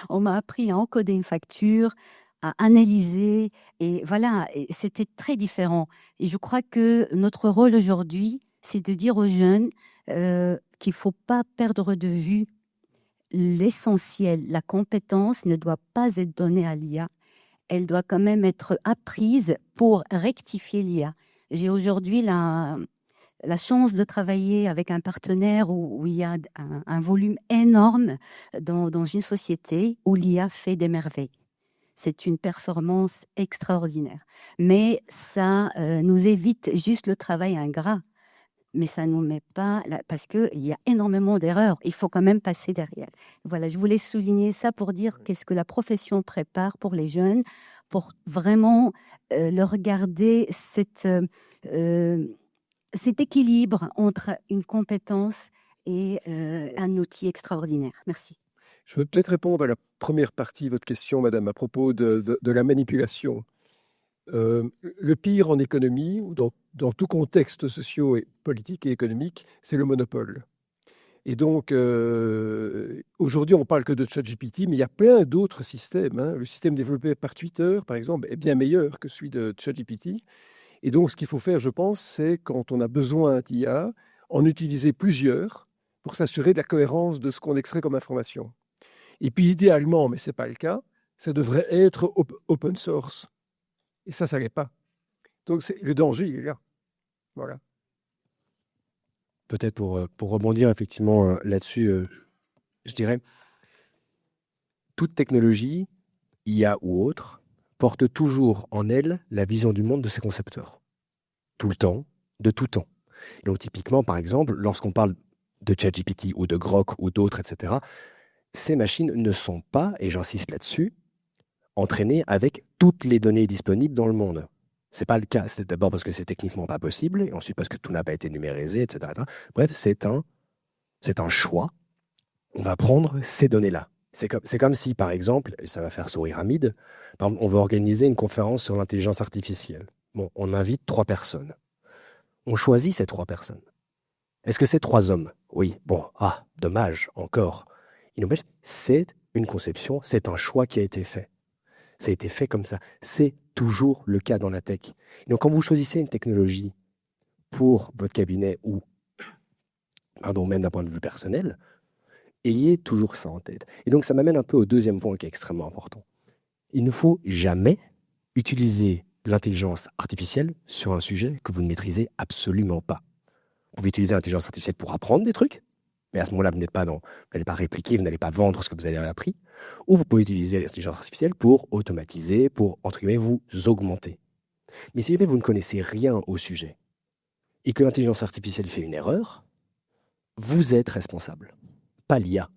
on m'a appris à encoder une facture, à analyser, et voilà, et c'était très différent. Et je crois que notre rôle aujourd'hui, c'est de dire aux jeunes qu'il ne faut pas perdre de vue l'essentiel. La compétence ne doit pas être donnée à l'IA, elle doit quand même être apprise pour rectifier l'IA. J'ai aujourd'hui la chance de travailler avec un partenaire où il y a un volume énorme dans une société où l'IA fait des merveilles. C'est une performance extraordinaire. Mais ça nous évite juste le travail ingrat. Mais ça ne nous met pas, parce qu'il y a énormément d'erreurs. Il faut quand même passer derrière. Voilà, je voulais souligner ça pour dire qu'est-ce que la profession prépare pour les jeunes, pour vraiment leur garder cet équilibre entre une compétence et un outil extraordinaire. Merci.
Je veux peut-être répondre à la première partie de votre question, madame, à propos de la manipulation. Le pire en économie, ou dans tout contexte socio-politique et économique, c'est le monopole. Et donc, aujourd'hui, on ne parle que de ChatGPT, mais il y a plein d'autres systèmes. Hein. Le système développé par Twitter, par exemple, est bien meilleur que celui de ChatGPT. Et donc, ce qu'il faut faire, je pense, c'est quand on a besoin d'IA, en utiliser plusieurs pour s'assurer de la cohérence de ce qu'on extrait comme information. Et puis, idéalement, mais ce n'est pas le cas, ça devrait être open source. Et ça l'est pas. Donc, le danger, il est là. Voilà.
Peut-être pour rebondir effectivement là-dessus, je dirais, toute technologie, IA ou autre, porte toujours en elle la vision du monde de ses concepteurs. Tout le temps, de tout temps. Et donc typiquement, par exemple, lorsqu'on parle de ChatGPT ou de Grok ou d'autres, etc., ces machines ne sont pas, et j'insiste là-dessus, entraînées avec toutes les données disponibles dans le monde. C'est pas le cas. C'est d'abord parce que c'est techniquement pas possible, et ensuite parce que tout n'a pas été numérisé, etc. Bref, c'est un choix. On va prendre ces données-là. C'est comme si, par exemple, et ça va faire sourire Hamid, par exemple, on veut organiser une conférence sur l'intelligence artificielle. Bon, on invite 3 personnes. On choisit ces 3 personnes. Est-ce que c'est 3 hommes? Oui. Bon, dommage, encore. Il n'empêche, c'est une conception, c'est un choix qui a été fait. Ça a été fait comme ça. C'est toujours le cas dans la tech. Et donc, quand vous choisissez une technologie pour votre cabinet ou, même d'un point de vue personnel, ayez toujours ça en tête. Et donc, ça m'amène un peu au deuxième point qui est extrêmement important. Il ne faut jamais utiliser l'intelligence artificielle sur un sujet que vous ne maîtrisez absolument pas. Vous pouvez utiliser l'intelligence artificielle pour apprendre des trucs, mais à ce moment-là, vous n'allez pas répliquer, vous n'allez pas vendre ce que vous avez appris. Ou vous pouvez utiliser l'intelligence artificielle pour automatiser, pour, entre guillemets, vous augmenter. Mais si jamais vous ne connaissez rien au sujet et que l'intelligence artificielle fait une erreur, vous êtes responsable, pas l'IA.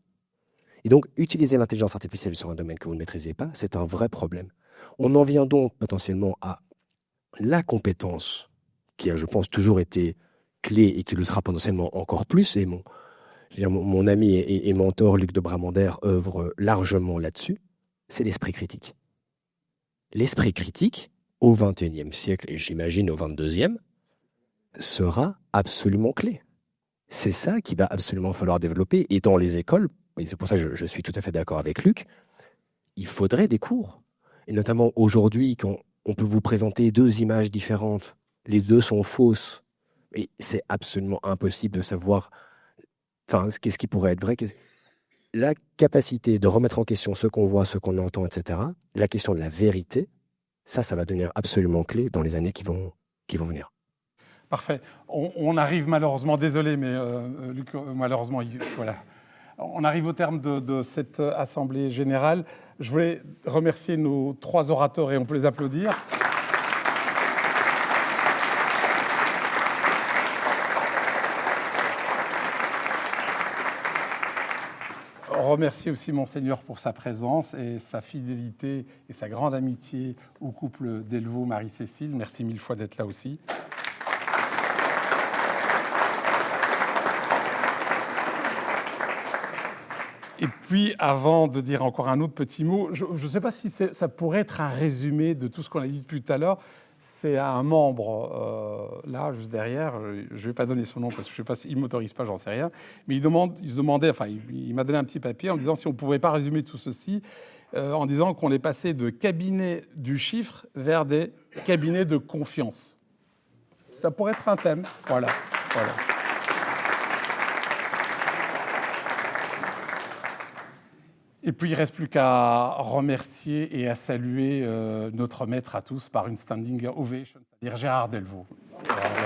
Et donc, utiliser l'intelligence artificielle sur un domaine que vous ne maîtrisez pas, c'est un vrai problème. On en vient donc potentiellement à la compétence qui a, je pense, toujours été clé et qui le sera potentiellement encore plus. Et mon ami et mentor Luc de Brabander œuvre largement là-dessus, c'est l'esprit critique. L'esprit critique, au XXIe siècle, et j'imagine au XXIIe, sera absolument clé. C'est ça qu'il va absolument falloir développer. Et dans les écoles, et c'est pour ça que je suis tout à fait d'accord avec Luc, il faudrait des cours. Et notamment aujourd'hui, quand on peut vous présenter 2 images différentes, les 2 sont fausses, et c'est absolument impossible de savoir qu'est-ce qui pourrait être vrai. La capacité de remettre en question ce qu'on voit, ce qu'on entend, etc., la question de la vérité, ça va devenir absolument clé dans les années qui vont venir.
Parfait. On arrive malheureusement, désolé, mais Luc, malheureusement, voilà. On arrive au terme de cette assemblée générale. Je voulais remercier nos 3 orateurs et on peut les applaudir. Remercier aussi Monseigneur pour sa présence et sa fidélité et sa grande amitié au couple Delvaux, Marie-Cécile. Merci 1000 fois d'être là aussi. Et puis, avant de dire encore un autre petit mot, je ne sais pas si ça pourrait être un résumé de tout ce qu'on a dit depuis tout à l'heure. C'est un membre, là, juste derrière, je ne vais pas donner son nom parce que je ne sais pas s'il ne m'autorise pas, j'en sais rien, mais il se demandait, enfin, il m'a donné un petit papier en me disant si on ne pouvait pas résumer tout ceci, en disant qu'on est passé de cabinets du chiffre vers des cabinets de confiance. Ça pourrait être un thème, voilà. Et puis, il ne reste plus qu'à remercier et à saluer notre maître à tous par une standing ovation, c'est-à-dire Gérard Delvaux. Voilà.